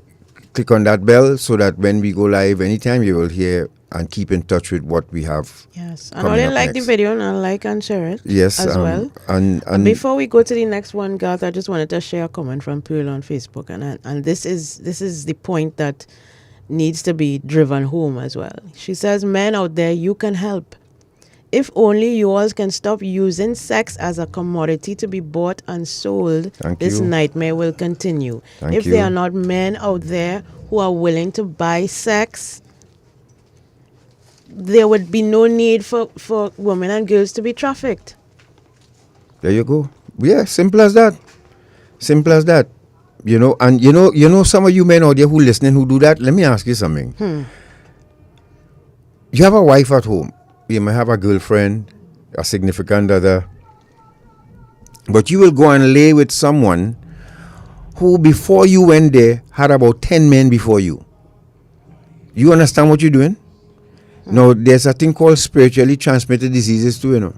click on that bell so that when we go live anytime, you will hear and keep in touch with what we have. Yes, and only like the video and like and share it. Yes, as well. And before we go to the next one, Garth, I just wanted to share a comment from Pearl on Facebook, and this is the point that needs to be driven home as well. She says, men out there, you can help. If only you all can stop using sex as a commodity to be bought and sold, this nightmare will continue. If there are not men out there who are willing to buy sex, there would be no need for women and girls to be trafficked. There you go. Yeah, simple as that. Simple as that. You know, and you know some of you men out there who listening who do that, let me ask you something. You have a wife at home. You may have a girlfriend, a significant other, but you will go and lay with someone who before you went there had about 10 men before you. You understand what you're doing? No, there's a thing called spiritually transmitted diseases too, you know.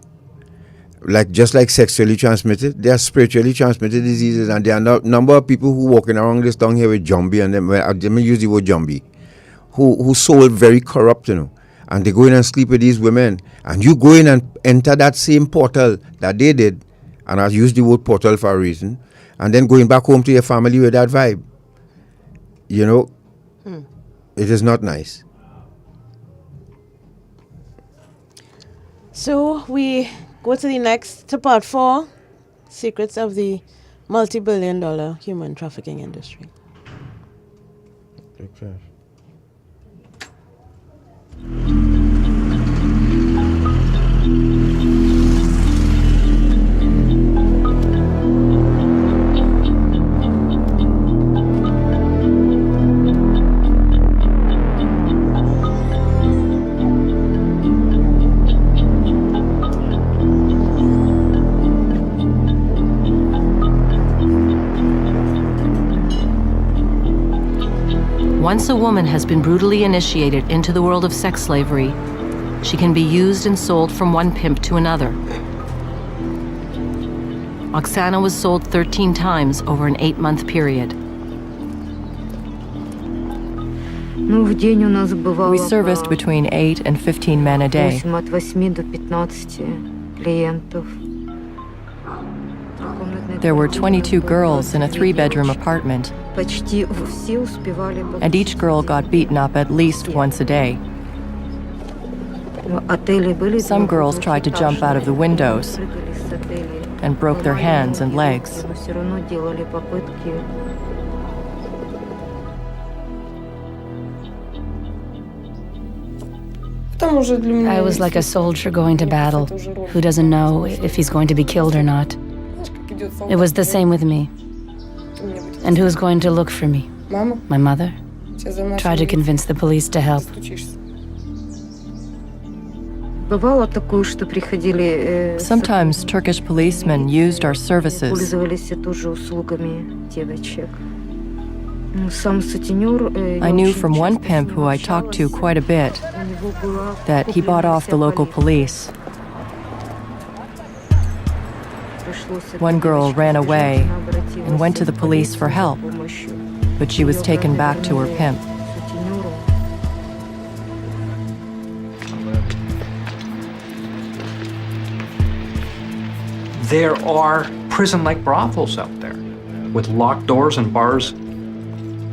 Just like sexually transmitted, there are spiritually transmitted diseases, and there are a number of people who walking around this down here with zombie, and let me use the word zombie, who soul very corrupt, you know. And they go in and sleep with these women, and you go in and enter that same portal that they did, and I use the word portal for a reason, and then going back home to your family with that vibe. You know, it is not nice. So we go to part 4, secrets of the multi-billion-dollar human trafficking industry. Okay. Once a woman has been brutally initiated into the world of sex slavery, she can be used and sold from one pimp to another. Oksana was sold 13 times over an 8-month period. We serviced between 8 and 15 men a day. There were 22 girls in a 3-bedroom apartment, and each girl got beaten up at least once a day. Some girls tried to jump out of the windows and broke their hands and legs. I was like a soldier going to battle who doesn't know if he's going to be killed or not. It was the same with me. And who's going to look for me? My mother? Try to convince the police to help. Sometimes Turkish policemen used our services. I knew from one pimp who I talked to quite a bit that he bought off the local police. One girl ran away and went to the police for help, but she was taken back to her pimp. There are prison-like brothels out there with locked doors and bars.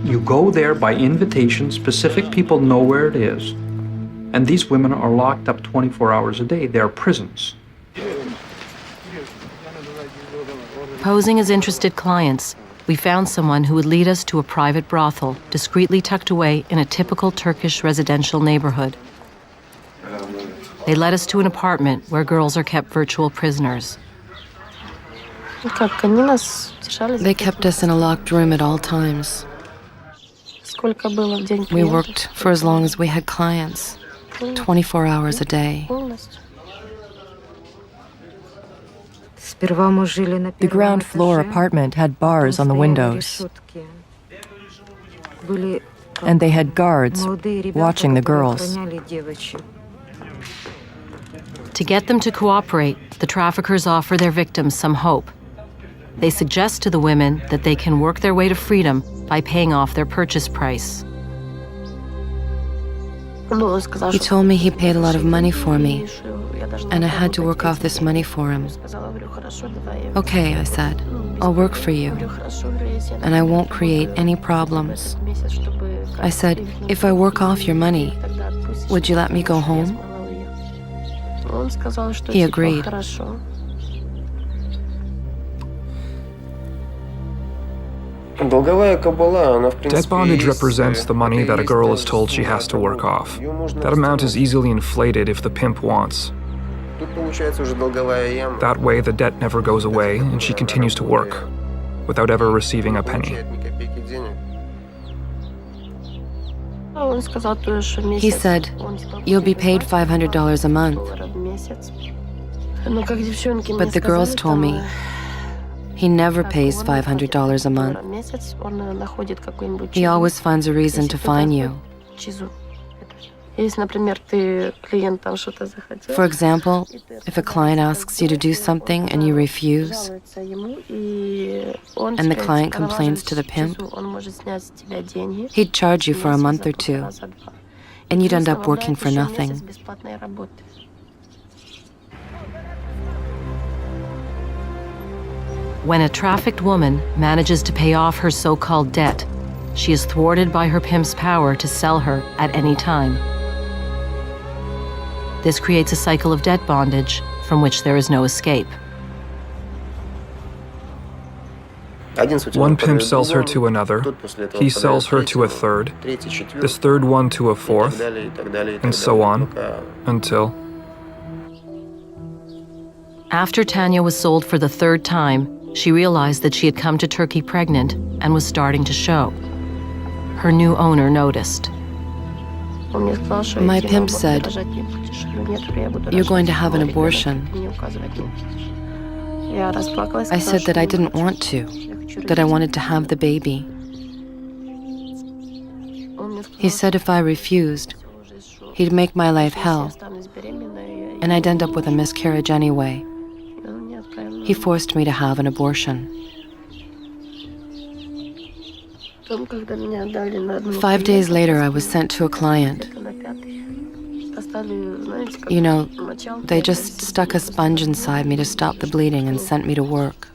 You go there by invitation, specific people know where it is, and these women are locked up 24 hours a day. They're prisons. Posing as interested clients, we found someone who would lead us to a private brothel discreetly tucked away in a typical Turkish residential neighborhood. They led us to an apartment where girls are kept virtual prisoners. They kept us in a locked room at all times. We worked for as long as we had clients, 24 hours a day. The ground floor apartment had bars on the windows, and they had guards watching the girls. To get them to cooperate, the traffickers offer their victims some hope. They suggest to the women that they can work their way to freedom by paying off their purchase price. He told me he paid a lot of money for me, and I had to work off this money for him. Okay, I said, I'll work for you, and I won't create any problems. I said, if I work off your money, would you let me go home? He agreed. Debt bondage represents the money that a girl is told she has to work off. That amount is easily inflated if the pimp wants. That way, the debt never goes away, and she continues to work, without ever receiving a penny. He said, you'll be paid $500 a month. But the girls told me, he never pays $500 a month. He always finds a reason to fine you. For example, if a client asks you to do something and you refuse, and the client complains to the pimp, he'd charge you for a month or two, and you'd end up working for nothing. When a trafficked woman manages to pay off her so-called debt, she is thwarted by her pimp's power to sell her at any time. This creates a cycle of debt bondage from which there is no escape. One pimp sells her to another, he sells her to a third, this third one to a fourth, and so on, until... After Tanya was sold for the third time, she realized that she had come to Turkey pregnant and was starting to show. Her new owner noticed. My pimp said, you're going to have an abortion. I said that I didn't want to, that I wanted to have the baby. He said if I refused, he'd make my life hell, and I'd end up with a miscarriage anyway. He forced me to have an abortion. 5 days later, I was sent to a client. You know, they just stuck a sponge inside me to stop the bleeding and sent me to work.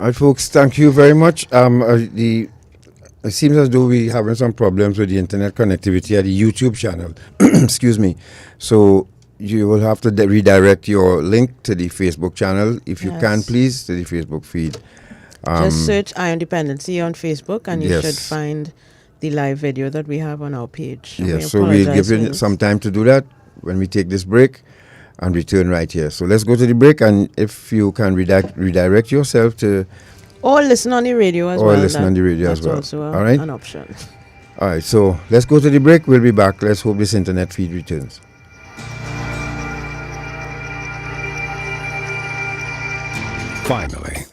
All right, folks, thank you very much. It seems as though we're having some problems with the internet connectivity at the YouTube channel. Excuse me. So you will have to redirect your link to the Facebook channel, if you can, please, to the Facebook feed. Just search Ion Dependency on Facebook, and you yes. should find the live video that we have on our page. Yes, so we'll give you some time to do that when we take this break and return right here. So let's go to the break, and if you can redirect yourself to... Or listen on the radio as well. Or listen on the radio as well. That's also all right? an option. All right, so let's go to the break. We'll be back. Let's hope this internet feed returns. Finally,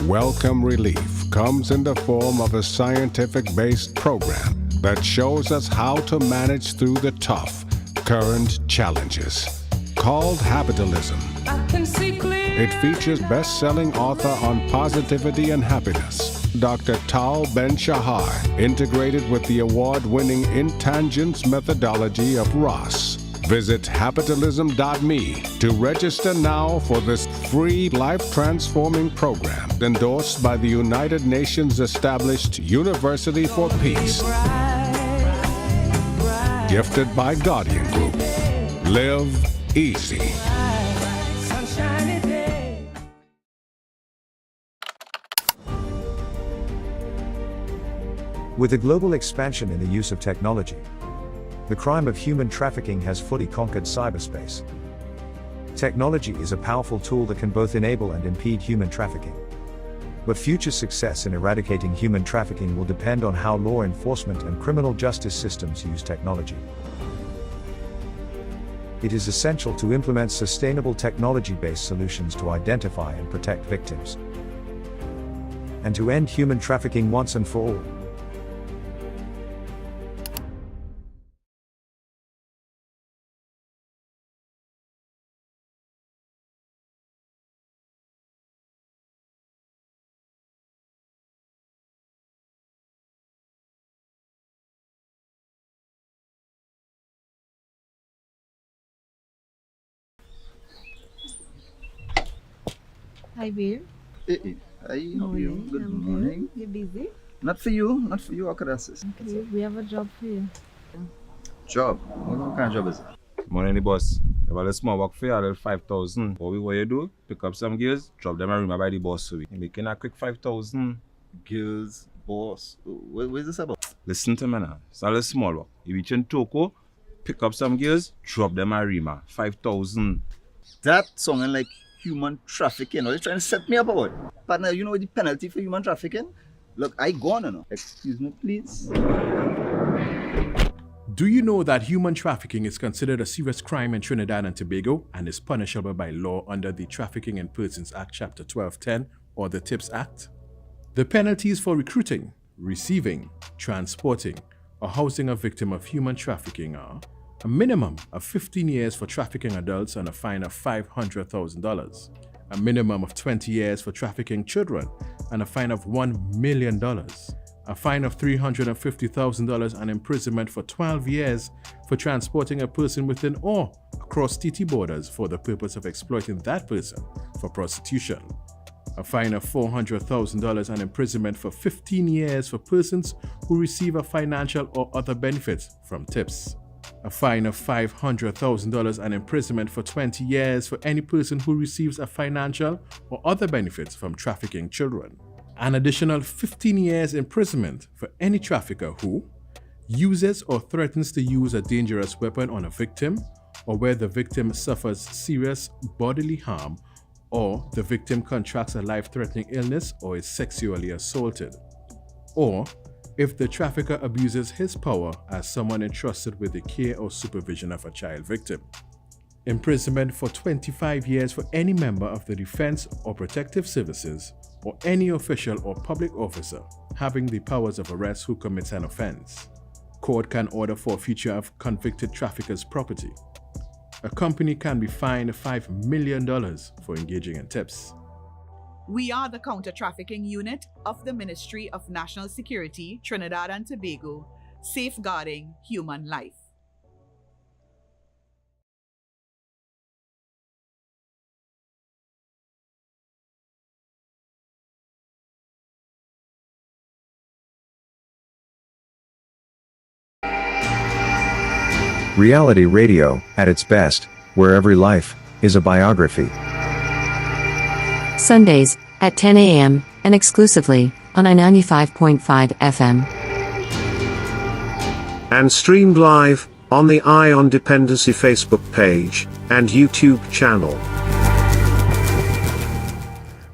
Welcome Relief comes in the form of a scientific-based program that shows us how to manage through the tough, current challenges. Called Habitalism. It features best-selling author on positivity and happiness, Dr. Tal Ben-Shahar, integrated with the award-winning Intangence methodology of Ross. Visit habitalism.me to register now for this free life-transforming program endorsed by the United Nations established University for Peace. Gifted by Guardian Group. Live easy. With the global expansion in the use of technology, the crime of human trafficking has fully conquered cyberspace. Technology is a powerful tool that can both enable and impede human trafficking. But future success in eradicating human trafficking will depend on how law enforcement and criminal justice systems use technology. It is essential to implement sustainable technology-based solutions to identify and protect victims, and to end human trafficking once and for all. Hi, babe. Hey, hi, how are you? Good morning. You busy? Not for you, how could I assist? Okay, we have a job for you. Job? What kind of job is it? Morning, boss. If I have a small work for you, I'll 5,000. What you do, pick up some girls, drop them and remember the boss so we can make a quick 5,000. Girls, boss. What is this about? Listen to me now. It's not a small work. You reach in Toko, pick up some girls, drop them and Rima. 5,000. That sounding like human trafficking. Are you trying to set me up or what? Partner, you know the penalty for human trafficking? Look, I gone now. Excuse me, please. Do you know that human trafficking is considered a serious crime in Trinidad and Tobago and is punishable by law under the Trafficking in Persons Act Chapter 1210 or the TIPS Act? The penalties for recruiting, receiving, transporting, or housing a victim of human trafficking are a minimum of 15 years for trafficking adults and a fine of $500,000, a minimum of 20 years for trafficking children and a fine of $1 million, a fine of $350,000 and imprisonment for 12 years for transporting a person within or across TT borders for the purpose of exploiting that person for prostitution, a fine of $400,000 and imprisonment for 15 years for persons who receive a financial or other benefit from tips, a fine of $500,000 and imprisonment for 20 years for any person who receives a financial or other benefits from trafficking children, an additional 15 years imprisonment for any trafficker who uses or threatens to use a dangerous weapon on a victim, or where the victim suffers serious bodily harm, or the victim contracts a life-threatening illness or is sexually assaulted, or if the trafficker abuses his power as someone entrusted with the care or supervision of a child victim. imprisonment for 25 years for any member of the Defense or Protective Services or any official or public officer having the powers of arrest who commits an offense. Court can order forfeiture of convicted traffickers' property. A company can be fined $5 million for engaging in tips. We are the Counter-Trafficking Unit of the Ministry of National Security, Trinidad and Tobago, safeguarding human life. Reality radio, at its best, where every life is a biography. Sundays at 10 a.m. and exclusively on I-95.5 FM. And streamed live on the Eye on Dependency Facebook page and YouTube channel.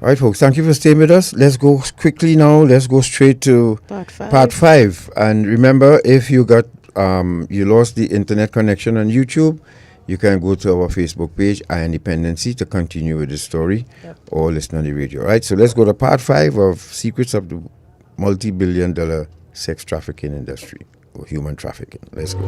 Alright folks, thank you for staying with us. Let's go quickly now, let's go straight to part 5. And remember, if you got you lost the internet connection on YouTube, you can go to our Facebook page, Dependency, to continue with the story or listen on the radio. All right, so let's go to part 5 of Secrets of the Multi-Billion-Dollar Sex Trafficking Industry or Human Trafficking. Let's go.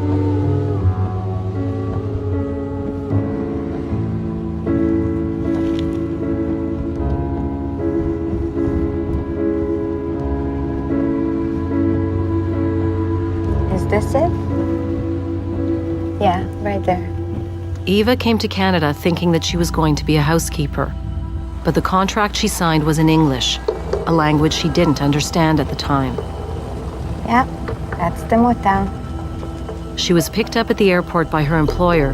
Is this it? Yeah, right there. Eva came to Canada thinking that she was going to be a housekeeper. But the contract she signed was in English, a language she didn't understand at the time. Yeah, that's the motel. She was picked up at the airport by her employer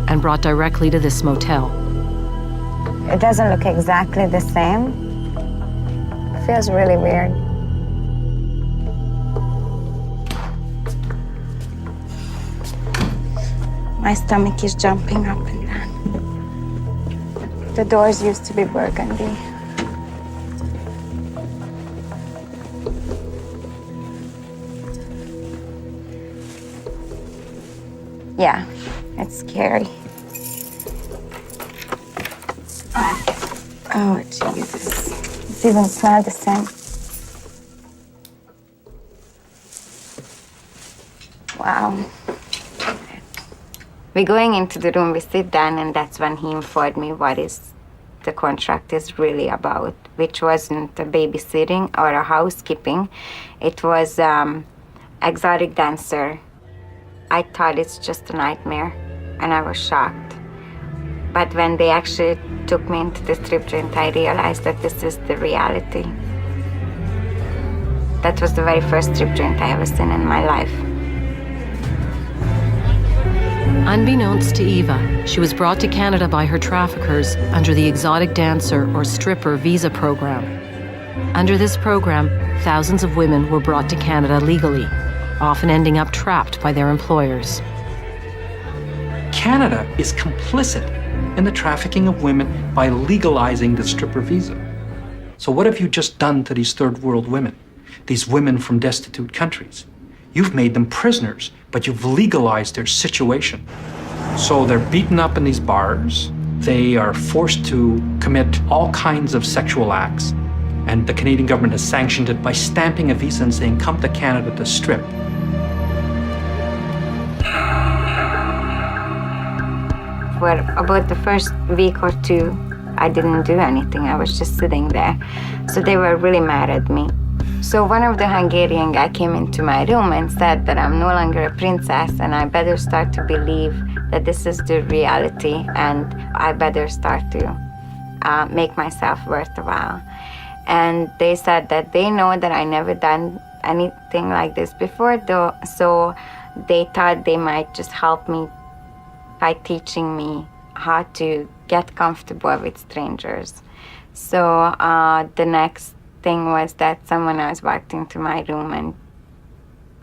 and brought directly to this motel. It doesn't look exactly the same. It feels really weird. My stomach is jumping up and down. The doors used to be burgundy. Yeah, it's scary. Oh, Jesus. It even smells the same. Wow. We're going into the room, we sit down, and that's when he informed me what the contract is really about, which wasn't a babysitting or a housekeeping. It was exotic dancer. I thought it's just a nightmare, and I was shocked. But when they actually took me into the strip joint, I realized that this is the reality. That was the very first strip joint I ever seen in my life. Unbeknownst to Eva, she was brought to Canada by her traffickers under the exotic dancer or stripper visa program. Under this program, thousands of women were brought to Canada legally, often ending up trapped by their employers. Canada is complicit in the trafficking of women by legalizing the stripper visa. So what have you just done to these third world women, these women from destitute countries? You've made them prisoners, but you've legalized their situation. So they're beaten up in these bars. They are forced to commit all kinds of sexual acts. And the Canadian government has sanctioned it by stamping a visa and saying, come to Canada to strip. For about the first week or two, I didn't do anything. I was just sitting there. So they were really mad at me. So one of the Hungarian guy came into my room and said that I'm no longer a princess and I better start to believe that this is the reality and I better start to make myself worthwhile. And they said that they know that I never done anything like this before, though, so they thought they might just help me by teaching me how to get comfortable with strangers. So the next thing was that someone else walked into my room and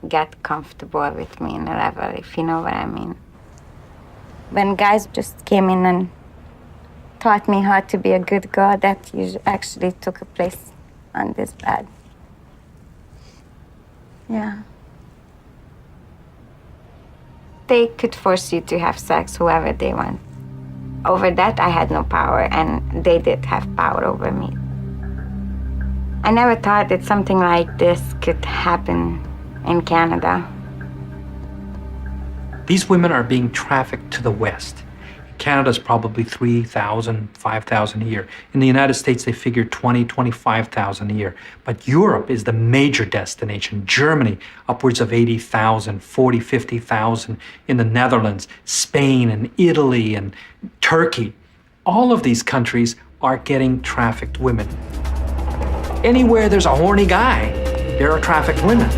get comfortable with me in a level, if you know what I mean. When guys just came in and taught me how to be a good girl, that actually took a place on this bed. Yeah. They could force you to have sex whoever they want. over that, I had no power, and they did have power over me. I never thought that something like this could happen in Canada. These women are being trafficked to the West. Canada's probably 3,000, 5,000 a year. In the United States, they figure 20, 25,000 a year. But Europe is the major destination. Germany, upwards of 80,000, 40, 50,000. In the Netherlands, Spain and Italy and Turkey. All of these countries are getting trafficked women. Anywhere there's a horny guy, there are trafficked women.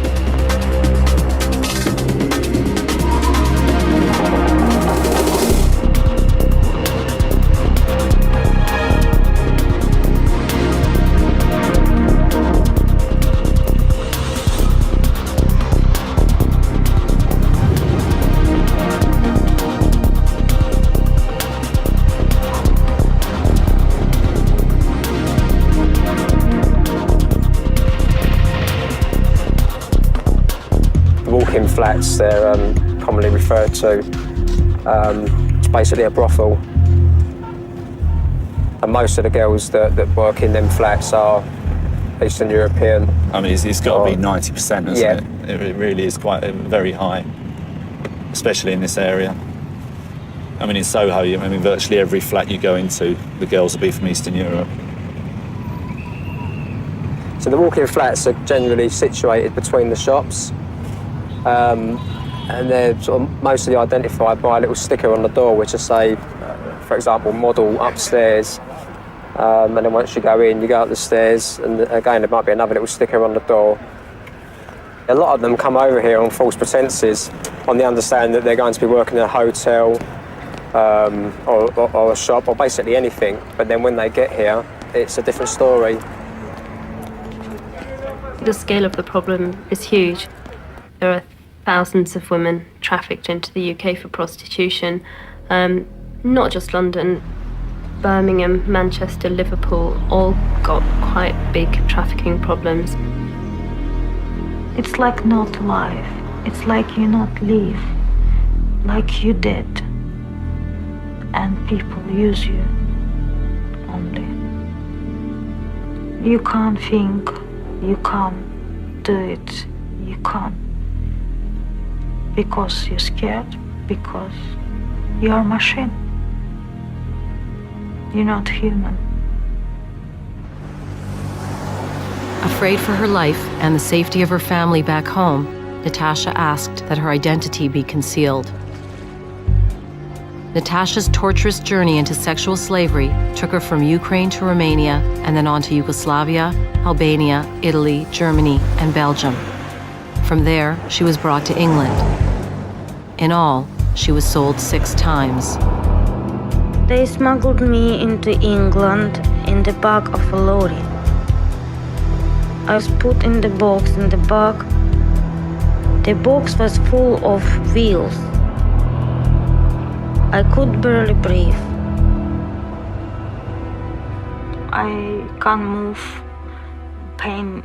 Walk-in flats, they're commonly referred to. It's basically a brothel. And most of the girls that work in them flats are Eastern European. I mean, it's got to be 90%, hasn't it? It really is quite very high, especially in this area. I mean, in Soho, I mean, virtually every flat you go into, the girls will be from Eastern Europe. So the walk-in flats are generally situated between the shops. And they're sort of mostly identified by a little sticker on the door which will say, for example, model upstairs. And then once you go in, you go up the stairs, and again, there might be another little sticker on the door. A lot of them come over here on false pretenses, on the understanding that they're going to be working in a hotel or a shop, or basically anything. But then when they get here, it's a different story. The scale of the problem is huge. There are thousands of women trafficked into the UK for prostitution. Not just London, Birmingham, Manchester, Liverpool, all got quite big trafficking problems. It's like not life. It's like you not live, like you dead. And people use you only. You can't think, you can't do it, you can't. Because you're scared, because you're a machine. You're not human. Afraid for her life and the safety of her family back home, Natasha asked that her identity be concealed. Natasha's torturous journey into sexual slavery took her from Ukraine to Romania and then on to Yugoslavia, Albania, Italy, Germany, and Belgium. From there, she was brought to England. In all, she was sold 6 times. They smuggled me into England in the back of a lorry. I was put in the box in the back. The box was full of wheels. I could barely breathe. I can't move. Pain,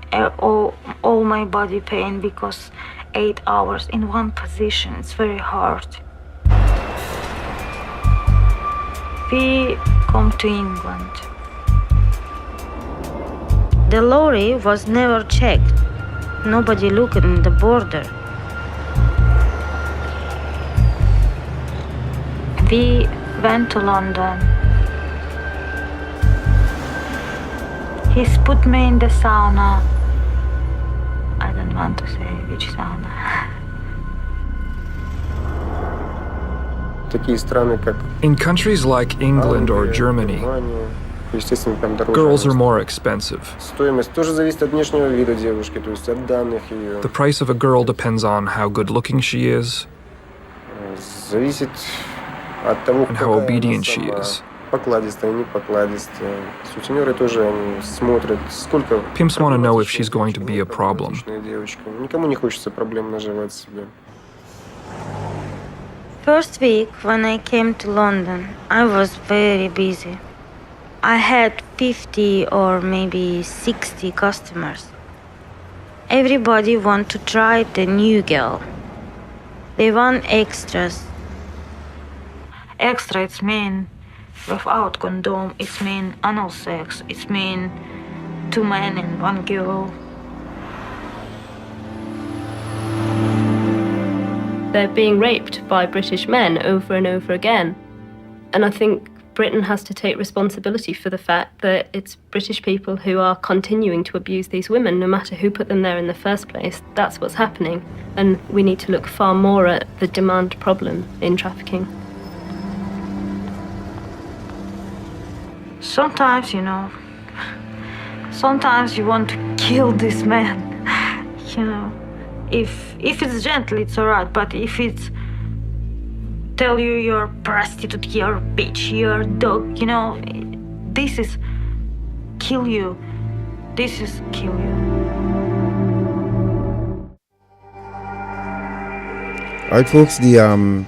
all my body pain, because 8 hours in one position, it's very hard. We come to England. The lorry was never checked. Nobody looked in the border. We went to London. He's put me in the sauna. I don't want to say which sauna. In countries like England or Germany, girls are more expensive. The price of a girl depends on how good-looking she is and how obedient she is. Pimps want to know if she's going to be a problem. First week when I came to London, I was very busy. I had 50 or maybe 60 customers. Everybody want to try the new girl. They want extras. Extra, it means Without condom, it means anal sex. It means 2 men and 1 girl. They're being raped by British men over and over again. And I think Britain has to take responsibility for the fact that it's British people who are continuing to abuse these women, no matter who put them there in the first place. That's what's happening. And we need to look far more at the demand problem in trafficking. Sometimes, sometimes you want to kill this man, If it's gentle, it's alright, but if it's tell you you're a prostitute, you're a bitch, you're a dog, this is kill you. This is kill you. Alright folks,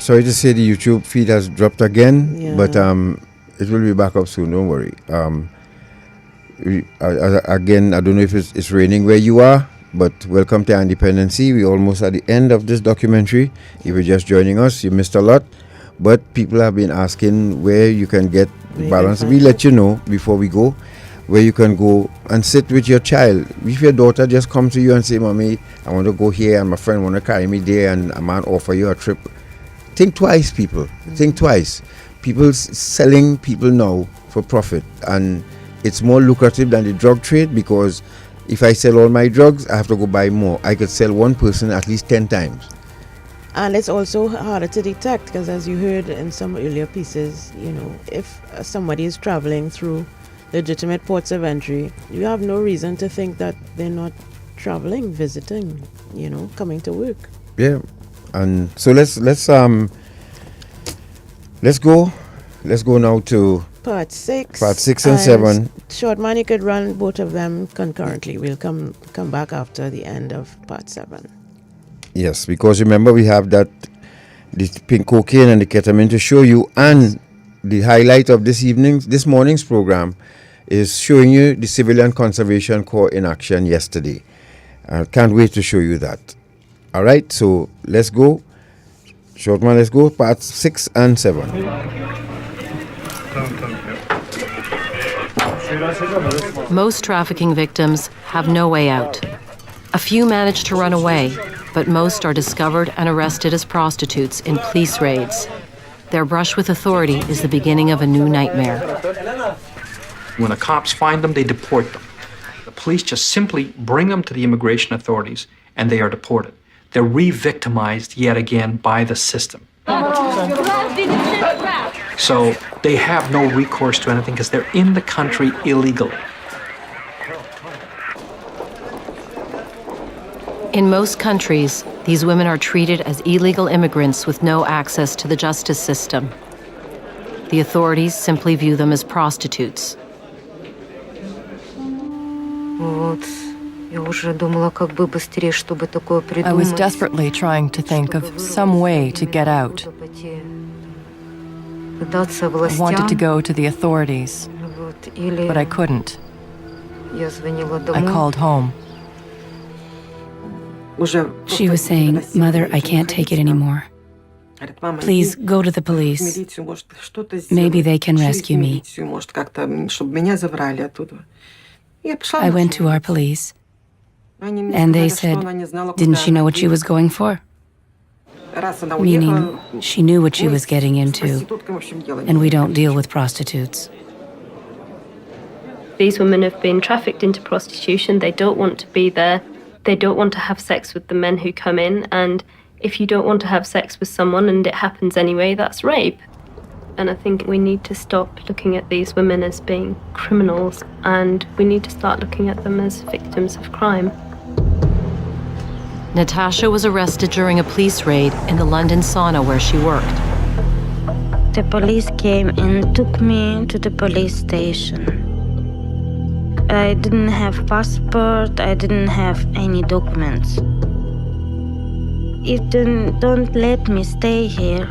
sorry to say the YouTube feed has dropped again, but it will be back up soon, don't worry. Again, I don't know if it's raining where you are, but welcome to Dependency. We're almost at the end of this documentary. If you're just joining us, you missed a lot, but people have been asking where you can get balance. We let you know before we go where you can go and sit with your child. If your daughter just comes to you and say, Mommy, I want to go here and my friend want to carry me there and a man offer you a trip, think twice, people. Think twice. People selling people now for profit, and it's more lucrative than the drug trade, because if I sell all my drugs, I have to go buy more. I could sell one person at least 10 times. And it's also harder to detect, because as you heard in some earlier pieces, if somebody is traveling through legitimate ports of entry, you have no reason to think that they're not traveling, visiting, coming to work. Yeah, and so let's go now to Part 6. Part 6 and 7. Short man, you could run both of them concurrently. We'll come back after the end of Part 7. Yes, because remember we have the pink cocaine and the ketamine to show you, and the highlight of this morning's program is showing you the Civilian Conservation Corps in action yesterday. I can't wait to show you that. All right, so let's go. Short man, let's go. Parts 6 and 7. Most trafficking victims have no way out. A few manage to run away, but most are discovered and arrested as prostitutes in police raids. Their brush with authority is the beginning of a new nightmare. When the cops find them, they deport them. The police just simply bring them to the immigration authorities, and they are deported. They're re-victimized yet again by the system. So they have no recourse to anything because they're in the country illegally. In most countries, these women are treated as illegal immigrants with no access to the justice system. The authorities simply view them as prostitutes. I was desperately trying to think of some way to get out. I wanted to go to the authorities, but I couldn't. I called home. She was saying, Mother, I can't take it anymore. Please go to the police. Maybe they can rescue me. I went to our police, and they said, didn't she know what she was going for? Meaning, she knew what she was getting into, and we don't deal with prostitutes. These women have been trafficked into prostitution. They don't want to be there. They don't want to have sex with the men who come in, and if you don't want to have sex with someone and it happens anyway, that's rape. And I think we need to stop looking at these women as being criminals, and we need to start looking at them as victims of crime. Natasha was arrested during a police raid in the London sauna where she worked. The police came and took me to the police station. I didn't have passport, I didn't have any documents. If they don't let me stay here,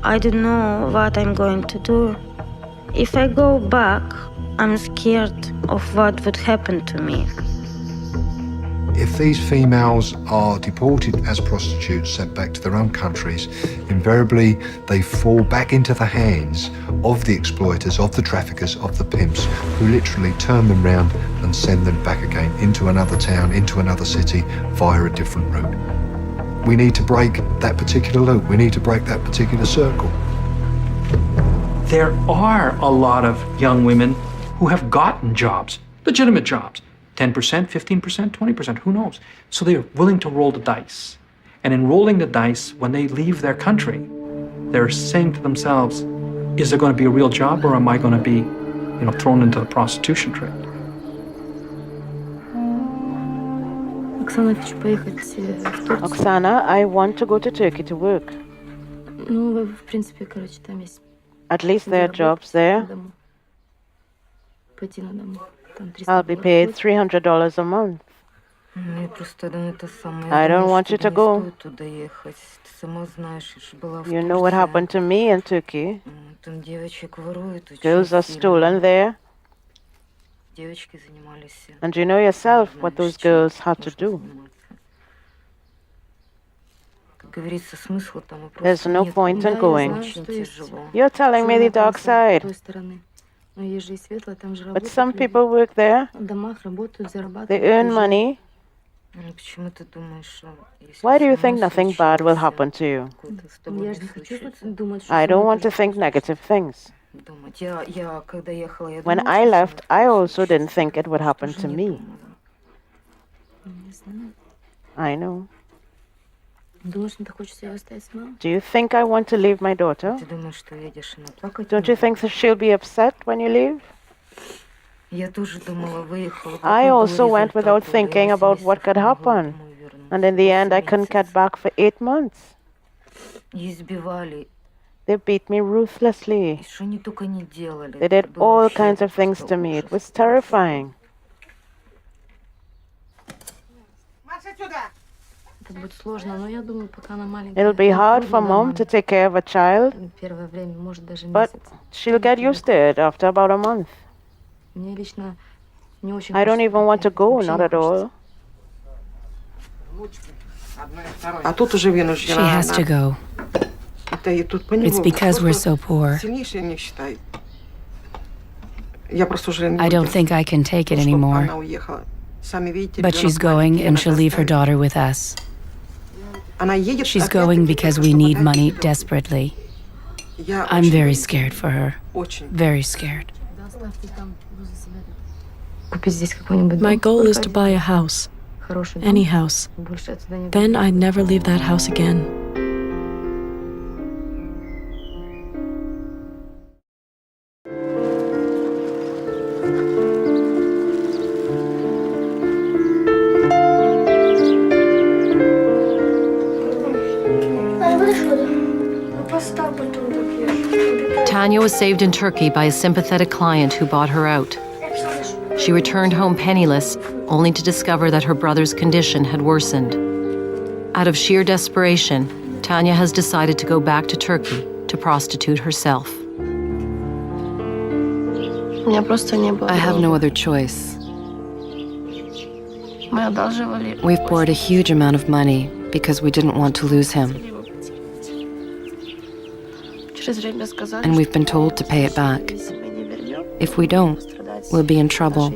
I don't know what I'm going to do. If I go back, I'm scared of what would happen to me. If if these females are deported as prostitutes, sent back to their own countries, invariably they fall back into the hands of the exploiters, of the traffickers, of the pimps, who literally turn them round and send them back again into another town, into another city, via a different route. We need to break that particular loop. We need to break that particular circle. There are a lot of young women who have gotten jobs, legitimate jobs, 10%, 15%, 20%, who knows? So they're willing to roll the dice. And in rolling the dice, when they leave their country, they're saying to themselves, is there going to be a real job, or am I going to be, thrown into the prostitution trade? Oksana, I want to go to Turkey to work. At least there are jobs there. I'll be paid $300 a month. I don't want you to go. You know what happened to me in Turkey. Girls are stolen there. And you know yourself what those girls had to do. There's no point in going. You're telling me the dark side. But some people work there. They earn money. Why do you think nothing bad will happen to you? I don't want to think negative things. When I left, I also didn't think it would happen to me. I know. Do you think I want to leave my daughter? Don't you think that she'll be upset when you leave? I also went without thinking about what could happen. And in the end, I couldn't get back for 8 months. They beat me ruthlessly. They did all kinds of things to me. It was terrifying. It'll be hard for mom to take care of a child, but she'll get used to it after about a month. I don't even want to go, not at all. She has to go. It's because we're so poor. I don't think I can take it anymore. But she's going, and she'll leave her daughter with us. She's going because we need money desperately. I'm very scared for her. Very scared. My goal is to buy a house. Any house. Then I'd never leave that house again. Tanya was saved in Turkey by a sympathetic client who bought her out. She returned home penniless, only to discover that her brother's condition had worsened. Out of sheer desperation, Tanya has decided to go back to Turkey to prostitute herself. I have no other choice. We've borrowed a huge amount of money because we didn't want to lose him. And we've been told to pay it back. If we don't, we'll be in trouble,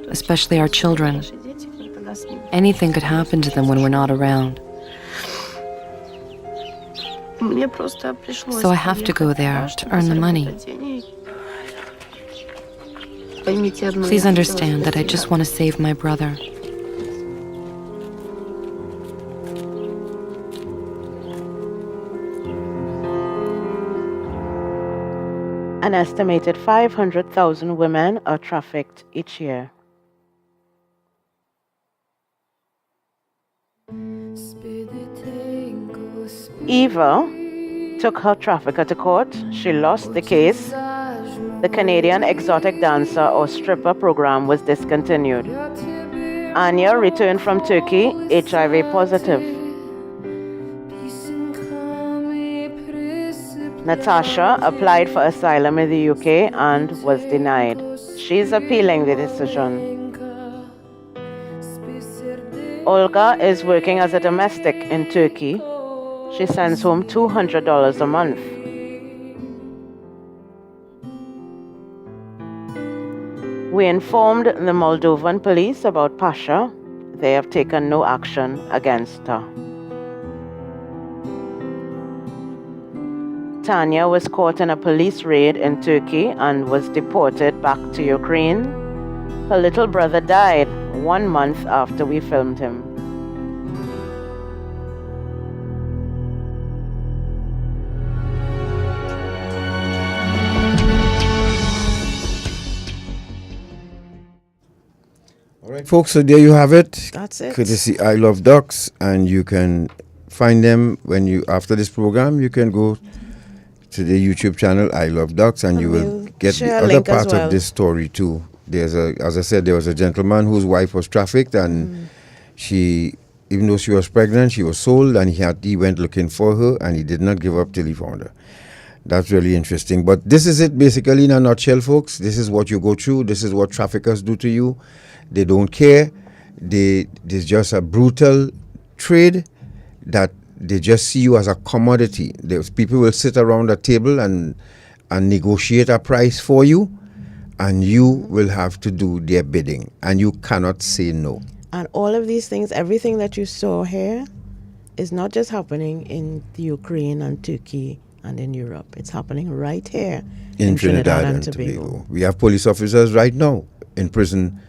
especially our children. Anything could happen to them when we're not around. So I have to go there to earn the money. Please understand that I just want to save my brother. An estimated 500,000 women are trafficked each year. Eva took her trafficker to court. She lost the case. The Canadian exotic dancer or stripper program was discontinued. Anya returned from Turkey HIV positive. Natasha applied for asylum in the UK and was denied. She's appealing the decision. Olga is working as a domestic in Turkey. She sends home $200 a month. We informed the Moldovan police about Pasha. They have taken no action against her. Tanya was caught in a police raid in Turkey and was deported back to Ukraine. Her little brother died 1 month after we filmed him. All right, folks, so there you have it. That's it. Courtesy I Love Ducks, and you can find them when you, after this program, you can go to the YouTube channel I Love Ducks, and you will get the other part of this story too. There's as I said, there was a gentleman whose wife was trafficked, and she, even though she was pregnant, she was sold, and he went looking for her, and he did not give up till he found her. That's really interesting. But this is it basically in a nutshell, folks. This is what you go through. This is what traffickers do to you. They don't care. There's just a brutal trade that they just see you as a commodity. People will sit around a table and negotiate a price for you, and you will have to do their bidding, and you cannot say no. And all of these things, everything that you saw here, is not just happening in the Ukraine and Turkey and in Europe. It's happening right here in Trinidad and Tobago. We have police officers right now in prison,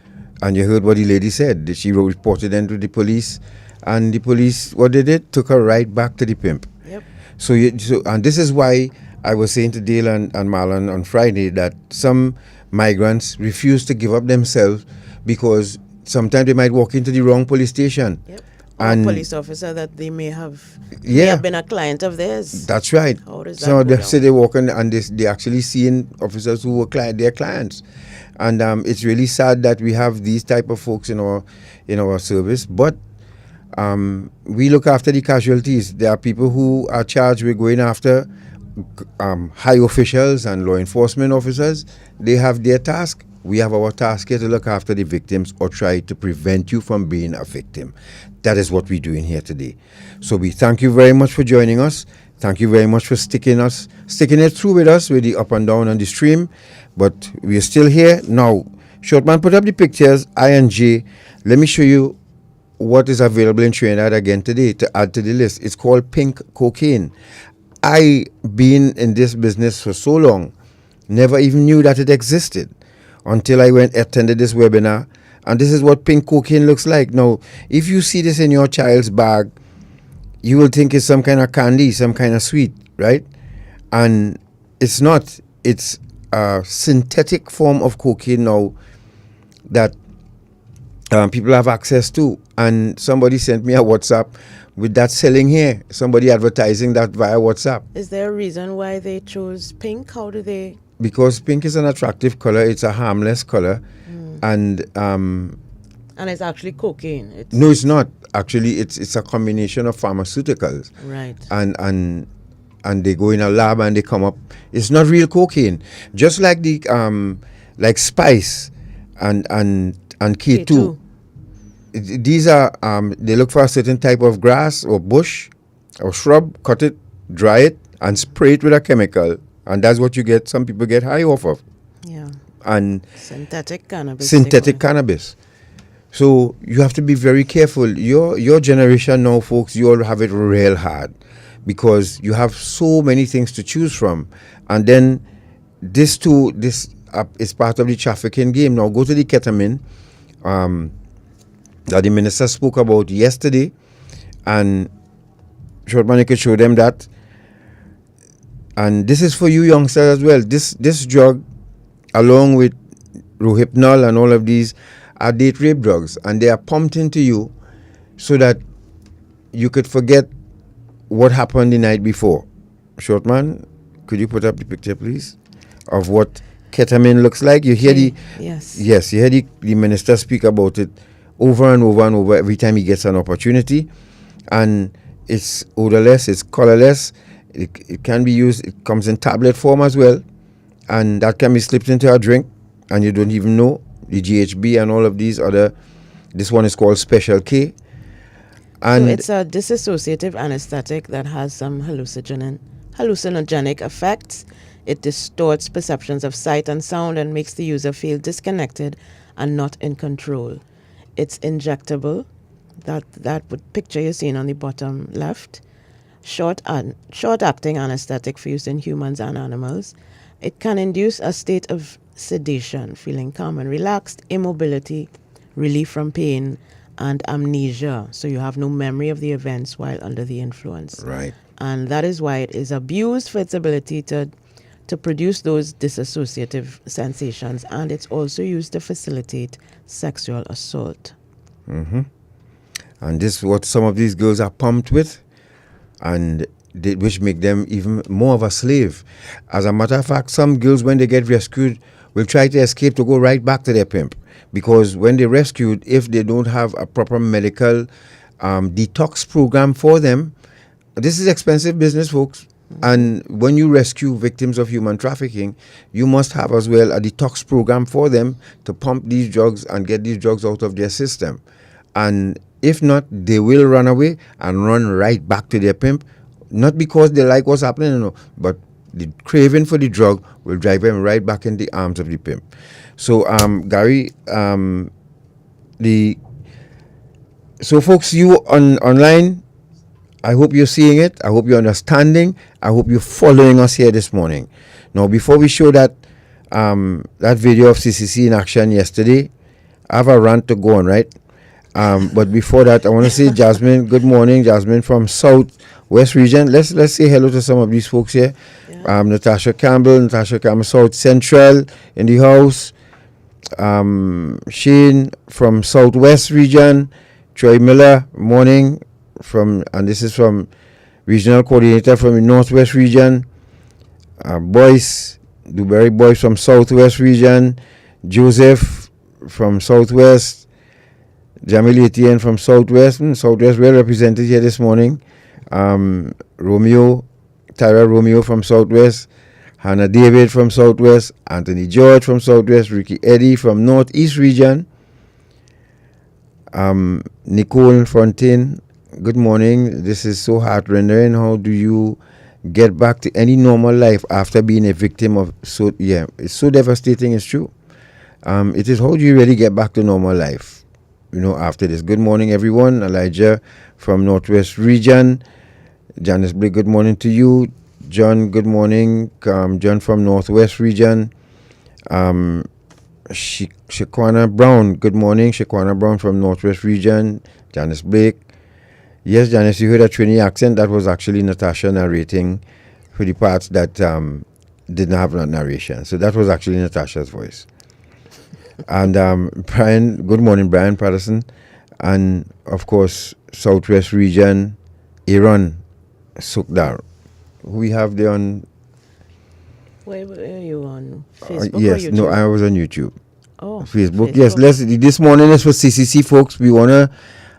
and you heard what the lady said. She reported them to the police, and the police, what they did, took her right back to the pimp. Yep. So and this is why I was saying to Dale and Marlon on Friday that some migrants refuse to give up themselves because sometimes they might walk into the wrong police station. Yep. And a police officer that they may have been a client of theirs. That's right. How does that so go they they walk in and they actually seeing officers who were their clients. And it's really sad that we have these type of folks in our service. But we look after the casualties. There are people who are charged with going after high officials and law enforcement officers. They have their task. We have our task here to look after the victims or try to prevent you from being a victim. That is what we're doing here today. So we thank you very much for joining us. Thank you very much for sticking it through with us with the up and down on the stream. But we are still here. Now, Shortman, put up the pictures, I and J. Let me show you what is available in Trinidad again today to add to the list. It's called pink cocaine. I, been in this business for so long, never even knew that it existed until I attended this webinar. And this is what pink cocaine looks like. Now, if you see this in your child's bag, you will think it's some kind of candy, some kind of sweet, right? And it's not. It's a synthetic form of cocaine now that people have access to. And somebody sent me a WhatsApp with that selling here. Somebody advertising that via WhatsApp. Is there a reason why they chose pink? How do they? Because pink is an attractive color. It's a harmless color. And it's actually cocaine. No, it's not. Actually, it's a combination of pharmaceuticals. Right. And they go in a lab and they come up. It's not real cocaine. Just like the like spice and K2. These are they look for a certain type of grass or bush or shrub, cut it, dry it, and spray it with a chemical, and that's what you get. Some people get high off of. Yeah. And synthetic cannabis. Synthetic cannabis. So you have to be very careful. Your generation now, folks, you all have it real hard because you have so many things to choose from, and then this is part of the trafficking game. Now go to the ketamine that the minister spoke about yesterday, and Shortman, you could show them that. And this is for you youngsters as well. This drug, along with Rohypnol and all of these, are date rape drugs, and they are pumped into you so that you could forget what happened the night before. Shortman, could you put up the picture, please, of what ketamine looks like? You hear yes, you hear the minister speak about it over and over and over every time he gets an opportunity, and it's odorless, it's colorless. It can be used. It comes in tablet form as well, and that can be slipped into a drink, and you don't even know. The GHB and all of these other This one is called Special K. And so it's a dissociative anesthetic that has some hallucinogenic effects. It distorts perceptions of sight and sound and makes the user feel disconnected and not in control. It's injectable. That picture you're seeing on the bottom left. Short-acting anesthetic for use in humans and animals. It can induce a state of sedation, feeling calm and relaxed, immobility, relief from pain, and amnesia. So you have no memory of the events while under the influence. Right. And that is why it is abused for its ability to produce those dissociative sensations, and it's also used to facilitate sexual assault. Mm-hmm. And this is what some of these girls are pumped with, and which make them even more of a slave. As a matter of fact, some girls, when they get rescued, will try to escape to go right back to their pimp, because when they're rescued, if they don't have a proper medical detox program for them, this is expensive business, folks. And when you rescue victims of human trafficking, you must have as well a detox program for them to pump these drugs and get these drugs out of their system. And if not, they will run away and run right back to their pimp, not because they like what's happening, no, but the craving for the drug will drive them right back in the arms of the pimp. So, Gary, so folks, you online, I hope you're seeing it. I hope you're understanding. I hope you're following us here this morning. Now, before we show that video of CCC in action yesterday, I have a rant to go on, right? But before that, I want to say, Jasmine, good morning. Jasmine from Southwest region. Let's say hello to some of these folks here. Yeah. Natasha Campbell, South Central in the house. Shane from Southwest region. Troy Miller, morning. And this is from regional coordinator from the Northwest region. Boyce, Dewberry Boyce from Southwest region. Joseph from Southwest. Jamil Etienne from Southwest. Southwest well represented here this morning. Tyra Romeo from Southwest. Hannah David from Southwest. Anthony George from Southwest. Ricky Eddy from Northeast region. Nicole Fontaine, good morning. This is so heart-rendering. How do you get back to any normal life after being a victim of it's so devastating, it's true. It is, how do you really get back to normal life, after this? Good morning, everyone. Elijah from Northwest region. Janice Blake, good morning to you. John, good morning. John from Northwest region. Shaquana Brown, good morning. Shaquana Brown from Northwest region. Janice Blake. Yes, Janice, you heard a trainee accent. That was actually Natasha narrating for the parts that didn't have that narration. So that was actually Natasha's voice. And Brian, good morning, Brian Patterson. And of course, Southwest region, Aaron Sukdar. Who we have there on... Where are you on? Facebook yes, or YouTube? no, I was on YouTube. Oh, Facebook. Yes, this morning is for CCC, folks. We want to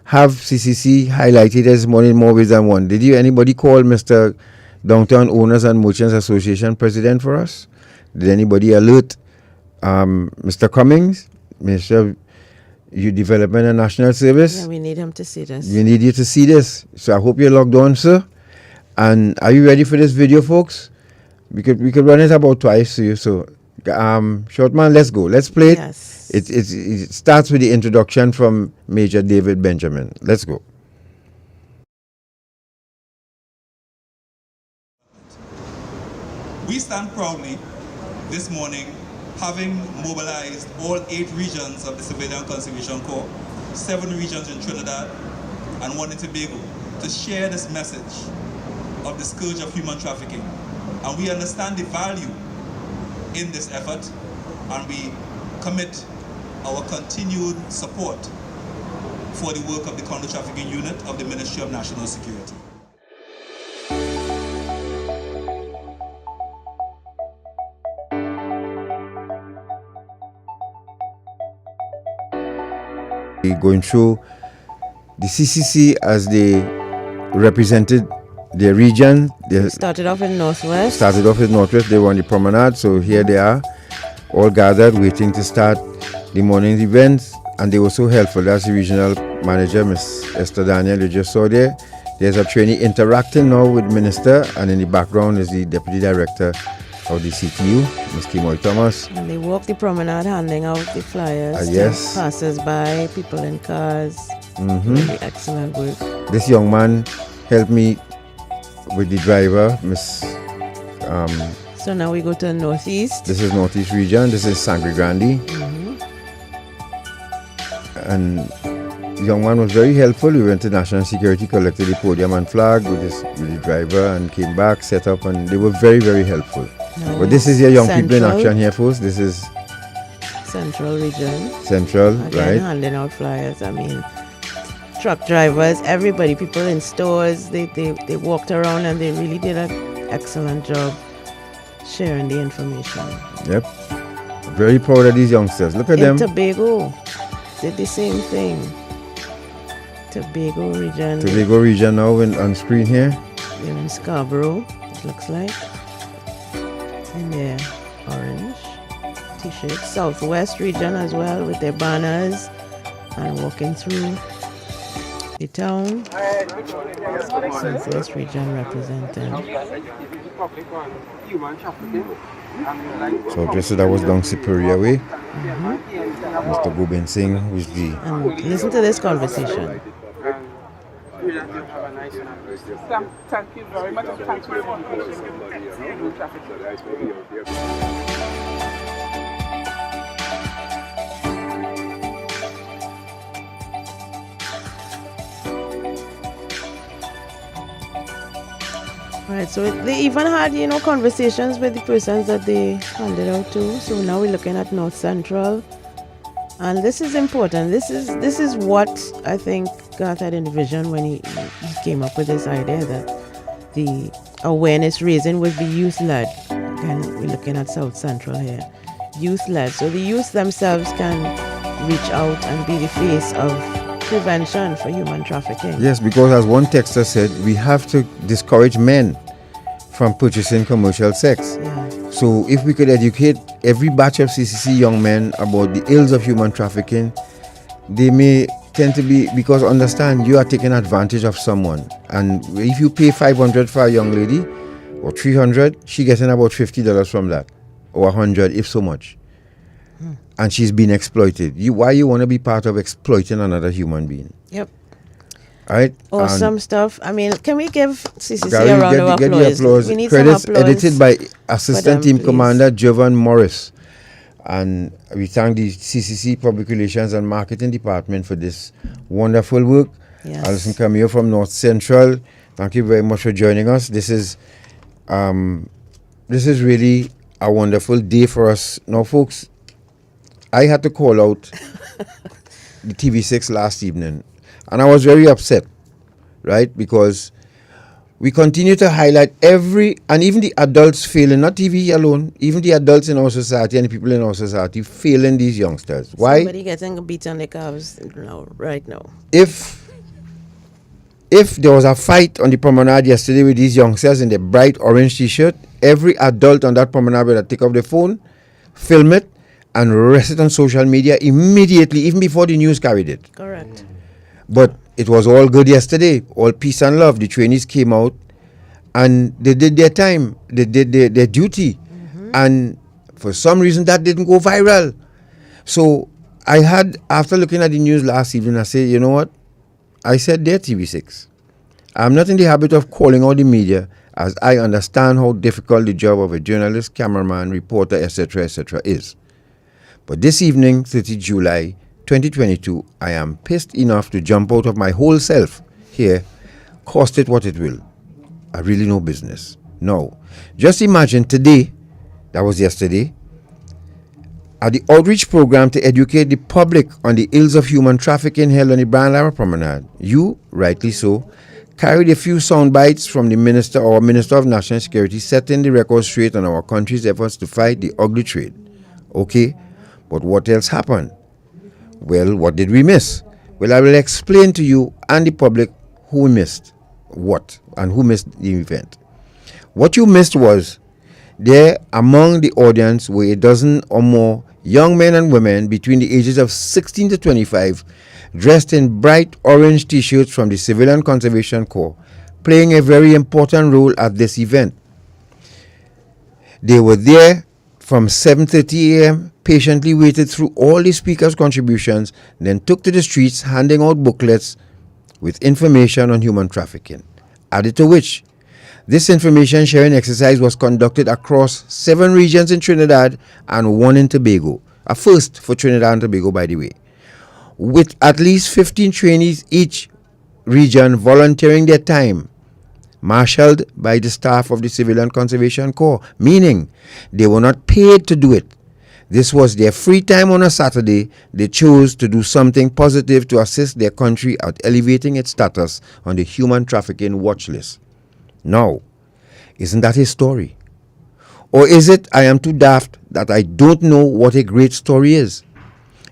have CCC highlighted this morning more ways than one. Did anybody call Mr. Downtown Owners and Merchants Association president for us? Did anybody alert Mr. Cummings, Mr. Youth Development and National Service? Yeah, we need him to see this. We need you to see this. So I hope you're logged on, sir. And are you ready for this video, folks? We could run it about twice to you. So, short man, let's go. Let's play it. Yes. It starts with the introduction from Major David Benjamin. Let's go. We stand proudly this morning, having mobilized all 8 regions of the Civilian Conservation Corps, 7 regions in Trinidad and 1 in Tobago, to share this message of the scourge of human trafficking. And we understand the value in this effort, and we commit our continued support for the work of the Counter-Trafficking Unit of the Ministry of National Security. Going through the CCC as they represented their region. They started off in Northwest. They were on the promenade, so here they are, all gathered, waiting to start the morning's events. and they were so helpful. That's the regional manager, Miss Esther Daniel, you just saw there. There's a trainee interacting now with Minister, and in the background is the Deputy Director of the CTU, Ms. Kimoy Thomas. And they walk the promenade handing out the flyers yes. to passers-by, people in cars. Really excellent work. This young man helped me with the driver, Miss. So now we go to the Northeast. This is Northeast region. This is Sangre Grande. And the young man was very helpful. We went to National Security, collected the podium and flag with the driver, and came back, set up, and they were very, very helpful. No, but this is your young Central, people in action here, folks. This is Central region. Central, again, right? Handing out flyers. I mean, truck drivers, everybody, people in stores, they walked around and they really did an excellent job sharing the information. Yep. Very proud of these youngsters. Look at them. Tobago did the same thing. Tobago region. Tobago region now on screen here. They're in Scarborough, it looks like. In their orange t-shirts. Southwest region as well with their banners and walking through the town. Southwest region represented. So just that was down Superior Way. Mr. Gobind Singh, who's the... And listen to this conversation. Thank you very much. Thank you for Right, so they even had, conversations with the persons that they handed out to. So now we're looking at North Central. And this is important. This is what I think Garth had envisioned when he came up with this idea that the awareness raising would be youth-led. Again, we're looking at South Central here. Youth-led. So the youth themselves can reach out and be the face of prevention for human trafficking. Yes, because as one texter said, we have to discourage men from purchasing commercial sex. Yeah. So if we could educate every batch of CCC young men about the ills of human trafficking, they may tend to be, because understand, you are taking advantage of someone. And if you pay $500 for a young lady, or $300, she getting about $50 from that, or $100 if so much. And she's being exploited. Why you want to be part of exploiting another human being? Yep. Right? Awesome stuff. I mean, can we give CCC Gary, a round of applause? We need Credits some applause edited by Assistant Team please. Commander Jovan Morris. And we thank the CCC Public Relations and Marketing Department for this wonderful work. Yes. Alison Camillo from North Central, thank you very much for joining us. This is really a wonderful day for us. Now, folks, I had to call out the TV6 last evening, and I was very upset, right? Because we continue to highlight and even the adults failing, not TV alone, even the adults in our society and the people in our society failing these youngsters. Why? Somebody getting a beat on the calves right now. If there was a fight on the promenade yesterday with these youngsters in the bright orange t-shirt, every adult on that promenade would take up the phone, film it, and rest it on social media immediately, even before the news carried it. Correct. But it was all good yesterday, all peace and love. The trainees came out and they did their time, they did their duty. And for some reason that didn't go viral. So I had, after looking at the news last evening, I said, you know what? I said, dear TV6, I'm not in the habit of calling out the media, as I understand how difficult the job of a journalist, cameraman, reporter, etc., is. But this evening, 30 July 2022, I am pissed enough to jump out of my whole self here, cost it what it will. I really no business. No. Just imagine today, that was yesterday, at the outreach program to educate the public on the ills of human trafficking held on the Brian Lara Promenade, you, rightly so, carried a few sound bites from the Minister of National Security, setting the record straight on our country's efforts to fight the ugly trade. Okay? But what else happened? Well, what did we miss? Well, I will explain to you and the public who missed what and who missed the event. What you missed was there among the audience were a dozen or more young men and women between the ages of 16 to 25, dressed in bright orange t-shirts from the Civilian Conservation Corps, playing a very important role at this event. They were there from 7:30 a.m., patiently waited through all the speakers' contributions, then took to the streets handing out booklets with information on human trafficking. Added to which, this information sharing exercise was conducted across 7 regions in Trinidad and 1 in Tobago, a first for Trinidad and Tobago, by the way, with at least 15 trainees each region volunteering their time, marshaled by the staff of the Civilian Conservation Corps, meaning they were not paid to do it. This was their free time on a Saturday. They chose to do something positive to assist their country at elevating its status on the human trafficking watch list. Now, isn't that a story? Or is it I am too daft that I don't know what a great story is?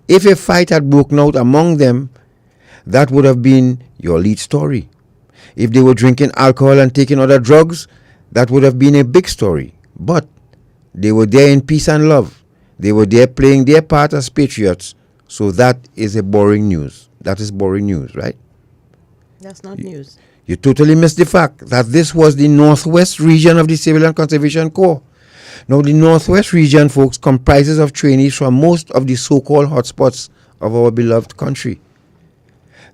If a fight had broken out among them, that would have been your lead story. If they were drinking alcohol and taking other drugs, that would have been a big story. But they were there in peace and love. They were there playing their part as patriots. So that is a boring news. That is boring news, right? That's not news. You totally missed the fact that this was the Northwest region of the Civilian Conservation Corps. Now, the Northwest region, folks, comprises of trainees from most of the so-called hotspots of our beloved country.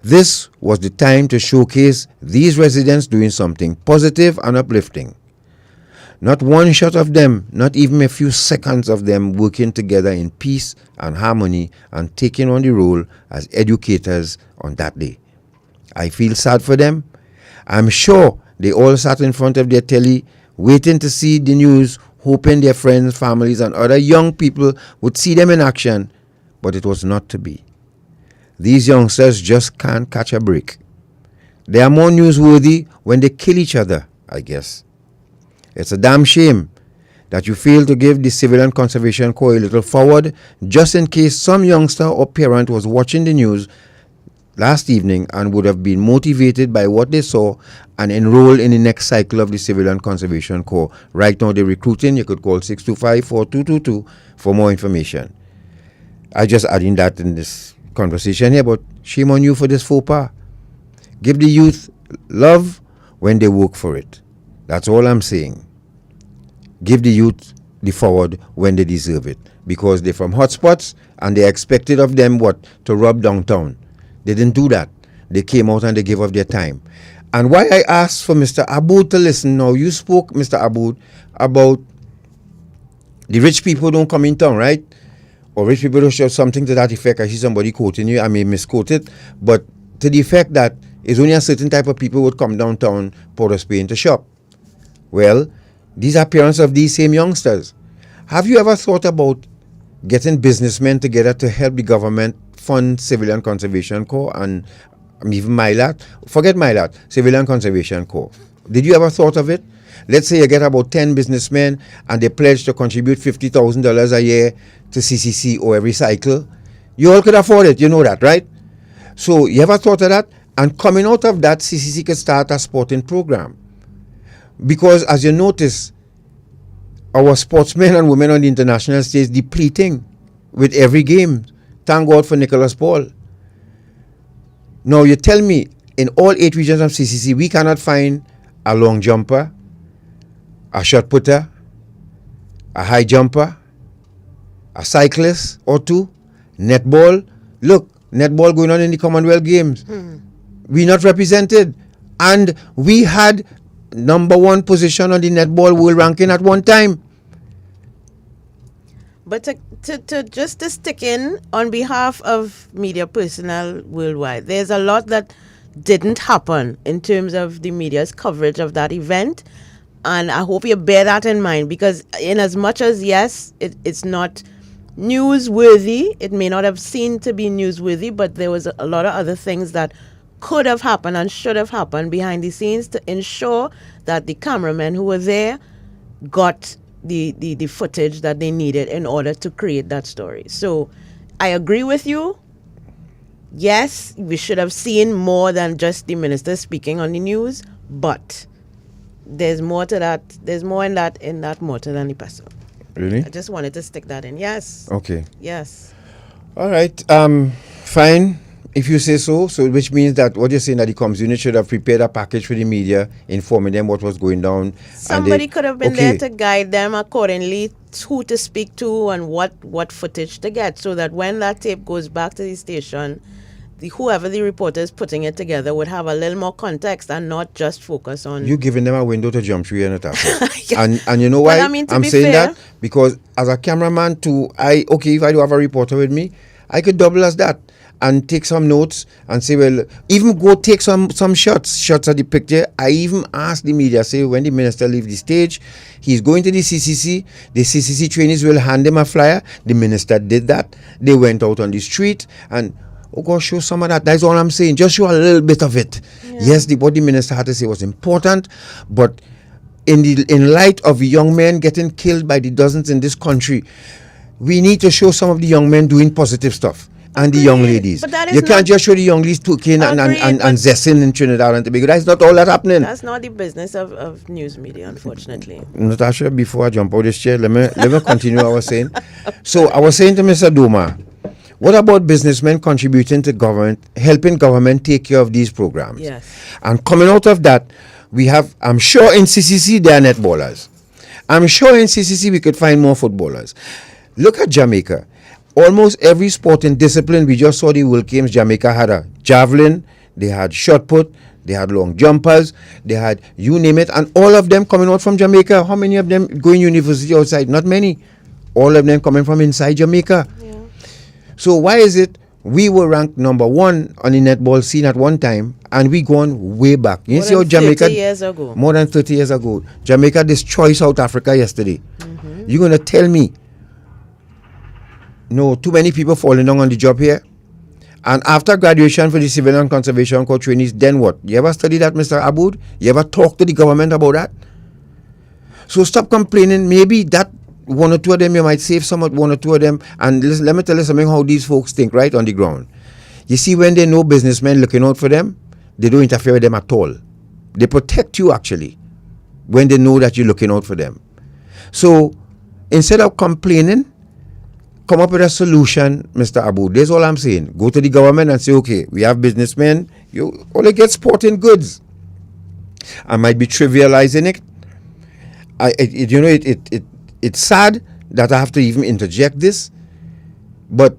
This was the time to showcase these residents doing something positive and uplifting. Not one shot of them, not even a few seconds of them working together in peace and harmony and taking on the role as educators on that day. I feel sad for them. I'm sure they all sat in front of their telly waiting to see the news, hoping their friends, families and other young people would see them in action, but it was not to be. These youngsters just can't catch a break. They are more newsworthy when they kill each other, I guess. It's a damn shame that you fail to give the Civilian Conservation Corps a little forward just in case some youngster or parent was watching the news last evening and would have been motivated by what they saw and enroll in the next cycle of the Civilian Conservation Corps. Right now they're recruiting. You could call 625-4222 for more information. I just adding that in this conversation here, but shame on you for this faux pas. Give the youth love when they work for it. That's all I'm saying. Give the youth the forward when they deserve it, because they're from hotspots and they expected of them what? To rub downtown. They didn't do that. They came out and they gave up their time. And why I asked for Mr. Aboud to listen now, you spoke, Mr. Aboud, about the rich people don't come in town, right? Or rich people don't show something to that effect. I see somebody quoting you, I may misquote it, but to the effect that it's only a certain type of people would come downtown, Port of Spain to shop. Well, these are parents of these same youngsters. Have you ever thought about getting businessmen together to help the government fund Civilian Conservation Corps and even MILAT? Forget MILAT, Civilian Conservation Corps. Did you ever thought of it? Let's say you get about 10 businessmen and they pledge to contribute $50,000 a year to CCC or every cycle. You all could afford it, you know that, right? So you ever thought of that? And coming out of that, CCC could start a sporting program. Because as you notice, our sportsmen and women on the international stage depleting with every game. Thank God for Nicholas Paul. Now you tell me, in all 8 regions of CCC, we cannot find a long jumper, a shot putter, a high jumper, a cyclist or 2, netball. Look, netball going on in the Commonwealth Games. We not represented. And we had #1 position on the netball world ranking at one time. But to just to stick in on behalf of media personnel worldwide, there's a lot that didn't happen in terms of the media's coverage of that event. And I hope you bear that in mind, because in as much as, yes, it's not newsworthy, it may not have seemed to be newsworthy, but there was a lot of other things that could have happened and should have happened behind the scenes to ensure that the cameramen who were there got the footage that they needed in order to create that story. So I agree with you. Yes, we should have seen more than just the minister speaking on the news, but there's more to that. There's more in that mortar than the pestle. Really? I just wanted to stick that in. Yes. Okay. Yes. All right. Fine. If you say so, which means that what you're saying that the comms unit should have prepared a package for the media, informing them what was going down. Somebody could have been there to guide them accordingly, who to speak to and what footage to get, so that when that tape goes back to the station, whoever the reporter is putting it together would have a little more context and not just focus on. You giving them a window to jump through, Natasha. And you know why I'm saying that? Because as a cameraman too, if I do have a reporter with me, I could double as that and take some notes and say, well, even go take some shots of the picture. I even asked the media, say, when the minister leaves the stage, he's going to the CCC trainees will hand him a flyer. The minister did that. They went out on the street and, oh God, show some of that. That's all I'm saying. Just show a little bit of it. Yeah. Yes, what the minister had to say was important, but in light of young men getting killed by the dozens in this country, we need to show some of the young men doing positive stuff. And the young ladies. You can't just show the young ladies twerking and zesting in Trinidad and Tobago. That's not all that happening. That's not the business of news media, unfortunately. Natasha, before I jump out this chair, let me continue what I was saying. So I was saying to Mr. Duma, what about businessmen contributing to government, helping government take care of these programs? Yes. And coming out of that, we have, I'm sure in CCC there are netballers. I'm sure in CCC we could find more footballers. Look at Jamaica. Almost every sporting discipline, we just saw the World Games, Jamaica had a javelin, they had shot put, they had long jumpers, they had you name it, and all of them coming out from Jamaica. How many of them going university outside? Not many. All of them coming from inside Jamaica. Yeah. So why is it we were ranked number 1 on the netball scene at one time, and we gone way back? You see how Jamaica, 30 years ago. More than 30 years ago, Jamaica destroyed South Africa yesterday. Mm-hmm. You're going to tell me no, too many people falling down on the job here. And after graduation for the Civilian Conservation Corps trainees, then what? You ever study that, Mr. Aboud? You ever talk to the government about that? So stop complaining. Maybe that one or two of them, you might save one or two of them. And listen, let me tell you something how these folks think right on the ground. You see, when they know businessmen looking out for them, they don't interfere with them at all. They protect you, actually, when they know that you're looking out for them. So instead of complaining, come up with a solution, Mr. Abu. That's all I'm saying. Go to the government and say, okay, we have businessmen. You only get sporting goods. I might be trivializing it. It's sad that I have to even interject this. But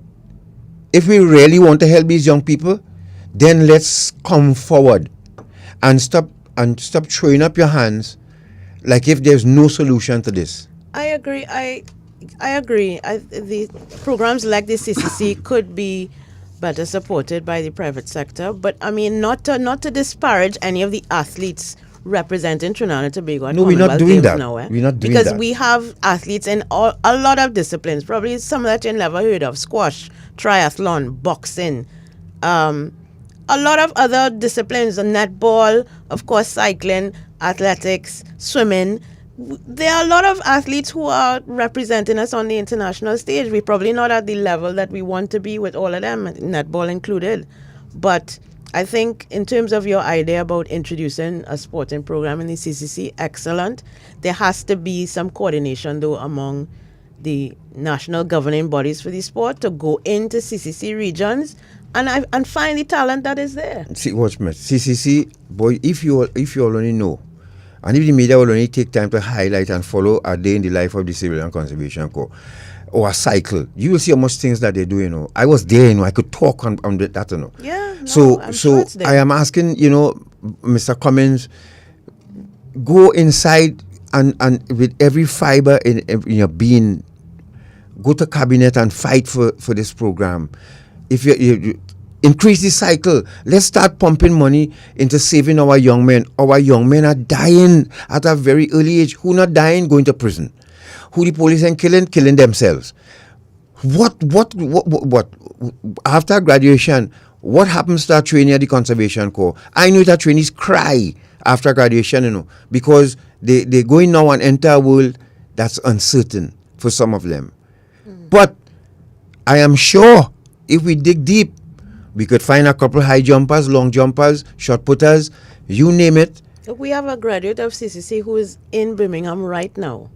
if we really want to help these young people, then let's come forward and stop throwing up your hands like if there's no solution to this. I agree. I agree. The programs like the CCC could be better supported by the private sector, but I mean not to disparage any of the athletes representing Trinidad and Tobago. No, we're not doing that. We're not doing that because we have athletes in a lot of disciplines. Probably some that you never heard of: squash, triathlon, boxing, a lot of other disciplines: netball, of course, cycling, athletics, swimming. There are a lot of athletes who are representing us on the international stage. We're probably not at the level that we want to be with all of them, netball included. But I think in terms of your idea about introducing a sporting program in the CCC, excellent. There has to be some coordination, though, among the national governing bodies for the sport to go into CCC regions and find the talent that is there. See, watch me. CCC, boy, if you already know, and if the media will only take time to highlight and follow a day in the life of the Civilian Conservation Corps or a cycle, you will see how much things that they do, I was there, I could talk on that, Yeah, no, So I am asking, Mr. Cummins, go inside and with every fiber in your being, go to cabinet and fight for this program. If you increase the cycle. Let's start pumping money into saving our young men. Our young men are dying at a very early age. Who not dying? Going to prison. Who the police and killing themselves. What? After graduation, what happens to a trainee at the Conservation Corps? I know that trainees cry after graduation, because they going now and enter a world that's uncertain for some of them. But I am sure if we dig deep, we could find a couple high jumpers, long jumpers, shot putters, you name it. We have a graduate of CCC who is in Birmingham right now.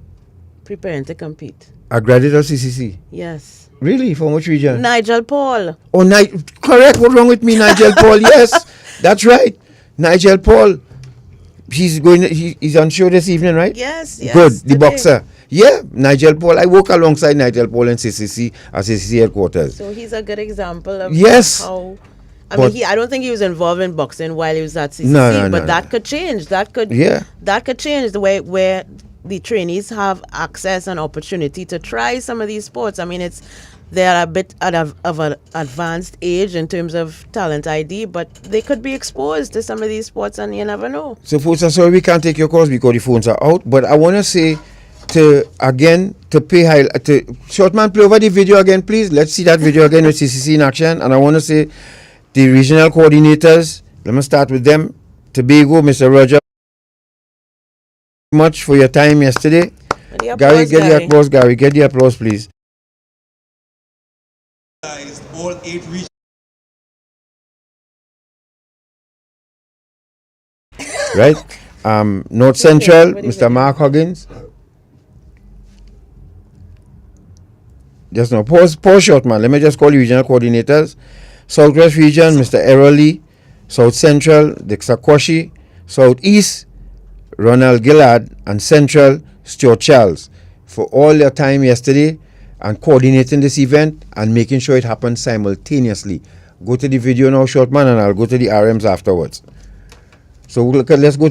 preparing to compete. A graduate of CCC? Yes. Really? From which region? Nigel Paul. Oh, correct. What's wrong with me? Nigel Paul. Yes, that's right. Nigel Paul. He's on show this evening, right? Yes. Good. Today. The boxer. Yeah, Nigel Paul. I work alongside Nigel Paul in CCC at CCC headquarters. So he's a good example of yes. how. I don't think he was involved in boxing while he was at CCC, but that could change. That could change the way where the trainees have access and opportunity to try some of these sports. I mean, they're a bit of an advanced age in terms of talent ID, but they could be exposed to some of these sports, and you never know. So, folks, I'm sorry we can't take your calls because the phones are out, but I want to say Shortman, play over the video again, please. Let's see that video again with CCC in action. And I want to say the regional coordinators, let me start with them. Tobago, Mr. Roger, much for your time yesterday. Gary, get the applause, Gary. Get the applause, please. All 8 regions. Right? North Central, Mr. Mark Huggins. Just now, pause short, man. Let me just call the regional coordinators. Southwest region, Mr. Errol Lee. South Central, Dexter Kwashi. Southeast, Ronald Gillard. And Central, Stuart Charles. For all your time yesterday and coordinating this event and making sure it happens simultaneously. Go to the video now, short man, and I'll go to the RMs afterwards. So let's go.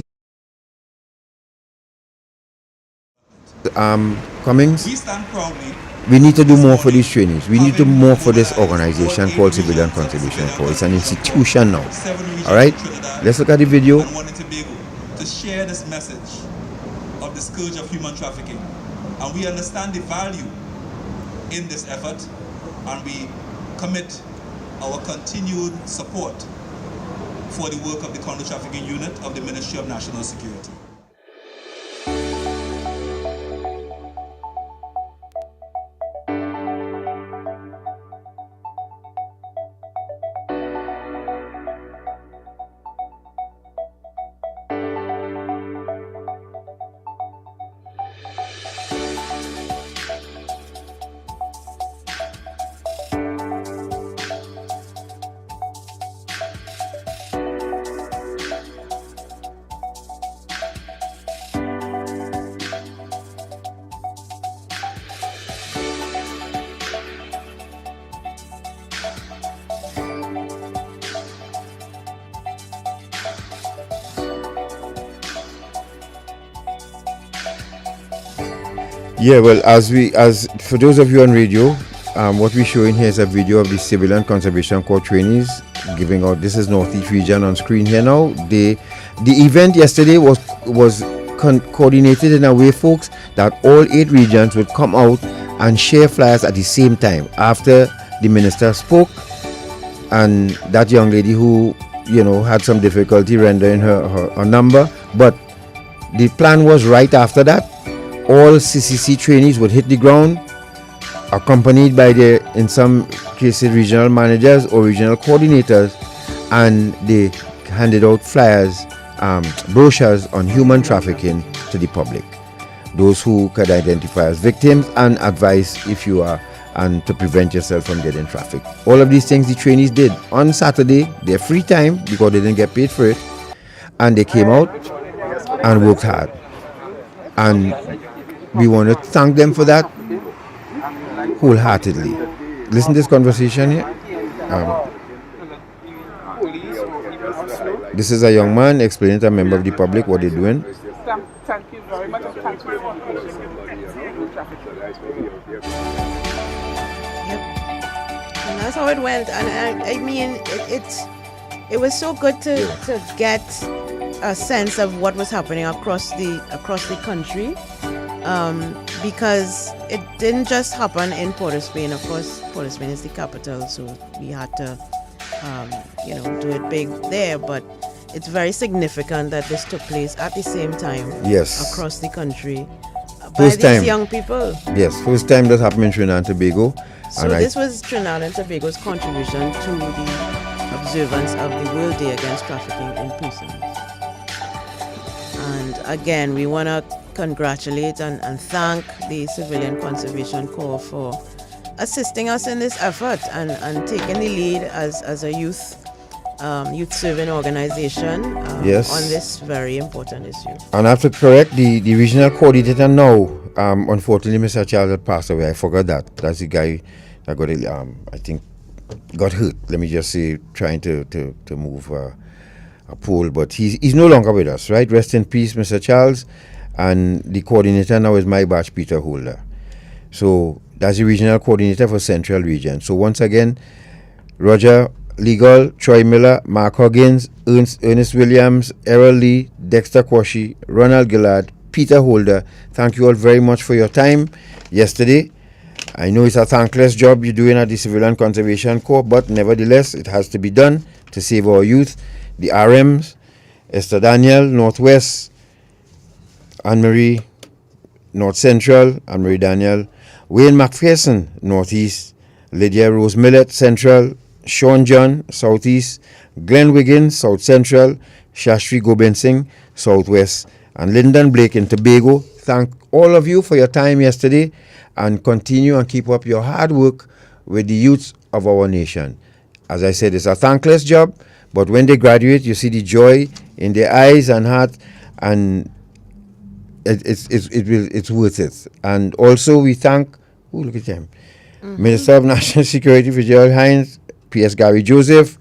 Cummings. We stand proudly. We need to do more for these trainees. We need to do more for this organization called Civilian Contribution Corps. It's an institution now. All right? Let's look at the video. To share this message of the scourge of human trafficking. And we understand the value in this effort, and we commit our continued support for the work of the Counter-Trafficking Unit of the Ministry of National Security. Yeah, well, as for those of you on radio, what we're showing here is a video of the Civilian Conservation Corps trainees giving out. This is Northeast region on screen here now. The event yesterday was coordinated in a way, folks, that all 8 regions would come out and share flyers at the same time after the minister spoke, and that young lady who had some difficulty rendering her number, but the plan was right after that. All CCC trainees would hit the ground, accompanied by in some cases, regional managers or regional coordinators, and they handed out flyers, brochures on human trafficking to the public. Those who could identify as victims and advise if you are, and to prevent yourself from getting trafficked. All of these things the trainees did on Saturday, their free time, because they didn't get paid for it, and they came out and worked hard. And we want to thank them for that wholeheartedly. Listen to this conversation here. This is a young man explaining to a member of the public what they're doing. Thank you very much. Thank you for And that's how it went. And I mean, it was so good to get a sense of what was happening across the country. Because it didn't just happen in Port of Spain. Of course, Port of Spain is the capital, so we had to, do it big there. But it's very significant that this took place at the same time, across the country, by these young people. Yes, first time that happened in Trinidad and Tobago. So this was Trinidad and Tobago's contribution to the observance of the World Day Against Trafficking in Persons. And again, we want to congratulate and thank the Civilian Conservation Corps for assisting us in this effort and taking the lead as a youth serving organization Yes. on this very important issue. And I have to correct the regional coordinator now. Unfortunately, Mr. Charles had passed away. I forgot that. That's the guy that got, I think, got hurt. Let me just say, trying to move a pole. But he's no longer with us, right? Rest in peace, Mr. Charles. And the coordinator now is my batch, Peter Holder. So that's the regional coordinator for Central Region. So once again, Roger Legal, Troy Miller, Mark Huggins, Ernest Williams, Errol Lee, Dexter Quashie, Ronald Gillard, Peter Holder, thank you all very much for your time yesterday. I know it's a thankless job you're doing at the Civilian Conservation Corps, but nevertheless, it has to be done to save our youth. The RMs, Esther Daniel, Northwest, Anne-Marie, North Central, Anne-Marie Daniel, Wayne McPherson, Northeast, Lydia Rose Millett, Central, Sean John, Southeast, Glenn Wiggins, South Central, Shashri Gobind Singh, Southwest, and Lyndon Blake in Tobago. Thank all of you for your time yesterday and continue and keep up your hard work with the youth of our nation. As I said, it's a thankless job, but when they graduate, you see the joy in their eyes and heart, and it's worth it. And also we thank, look at them, Minister of National Security Fitzgerald Hines, P.S. Gary Joseph,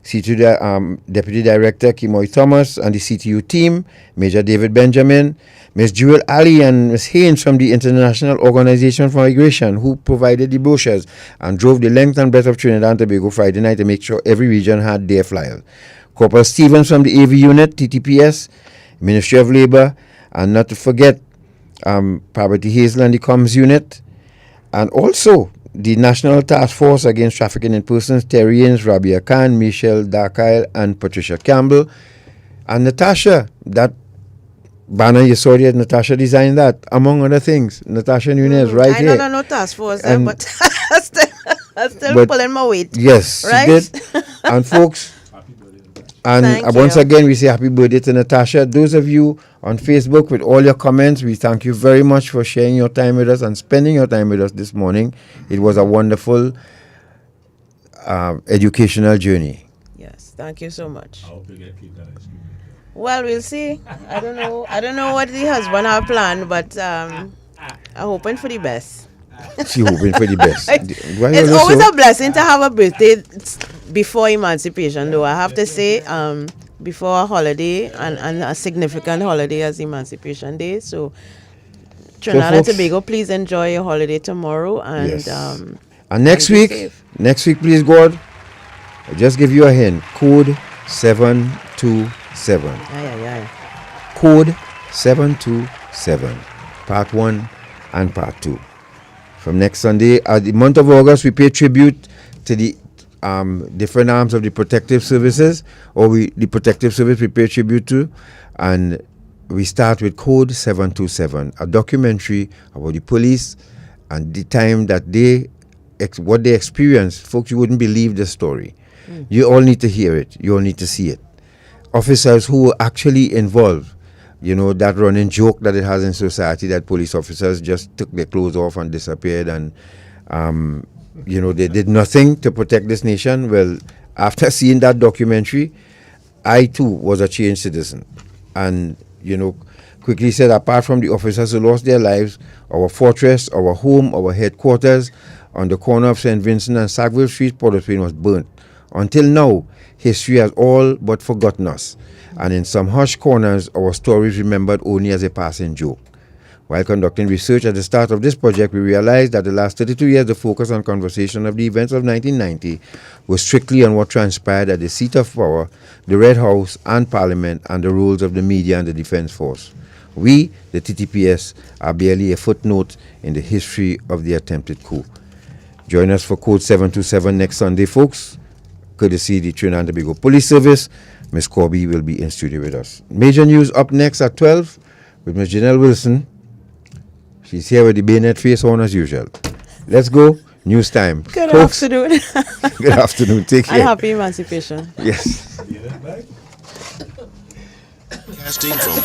CTU Deputy Director Kimoy Thomas and the CTU team, Major David Benjamin, Ms. Jewel Ali and Ms. Haynes from the International Organization for Migration, who provided the brochures and drove the length and breadth of Trinidad and Tobago Friday night to make sure every region had their flyers. Corporal Stevens from the AV unit, TTPS, Ministry of Labor, and not to forget Parvati Hazel and the Comms unit, and also the National Task Force Against Trafficking in Persons, Terrians, Rabia Khan, Michelle Darkyle, and Patricia Campbell. And Natasha, that banner you saw there, Natasha designed that, among other things. Natasha Nunez, right here. I don't know task force, but I'm still pulling my weight. Yes, right? She did. And folks, and once again, we say happy birthday to Natasha. Those of you on Facebook with all your comments, we thank you very much for sharing your time with us and spending your time with us this morning. It was a wonderful educational journy. Yes, thank you so much. Well, we'll see. I don't know what the husband have planned, but I'm hoping for the best. She hoping for the best. It's always a blessing to have a birthday before emancipation, though. I have to say, before a holiday and a significant holiday as Emancipation Day. So, Trinidad and Tobago, please enjoy your holiday tomorrow. And yes. And next week, please, God, I'll just give you a hint. Code 727. Code 727. Part 1 and Part 2. From next Sunday, the month of August, we pay tribute to the different arms of the protective services, the protective service we pay tribute to, and we start with Code 727, a documentary about the police and the time that what they experienced. Folks, you wouldn't believe the story. You all need to hear it. You all need to see it. Officers who were actually involved. You know, that running joke that it has in society that police officers just took their clothes off and disappeared and, they did nothing to protect this nation. Well, after seeing that documentary, I too was a changed citizen. And, quickly said, apart from the officers who lost their lives, our fortress, our home, our headquarters on the corner of St. Vincent and Sackville Street, Port-au-Prince was burnt. Until now, history has all but forgotten us. And in some hush corners, our stories remembered only as a passing joke. While conducting research at the start of this project, we realized that the last 32 years, the focus on conversation of the events of 1990 was strictly on what transpired at the seat of power, the Red House and Parliament, and the roles of the media and the Defense Force. We, the TTPS, are barely a footnote in the history of the attempted coup. Join us for Code 727 next Sunday, folks. Courtesy the Trinidad and Tobago Police Service. Ms. Corby will be in studio with us. Major news up next at 12 with Ms. Janelle Wilson. She's here with the bayonet face on as usual. Let's go. News time. Good afternoon. Good afternoon. Take care. And happy emancipation. Yes. Casting from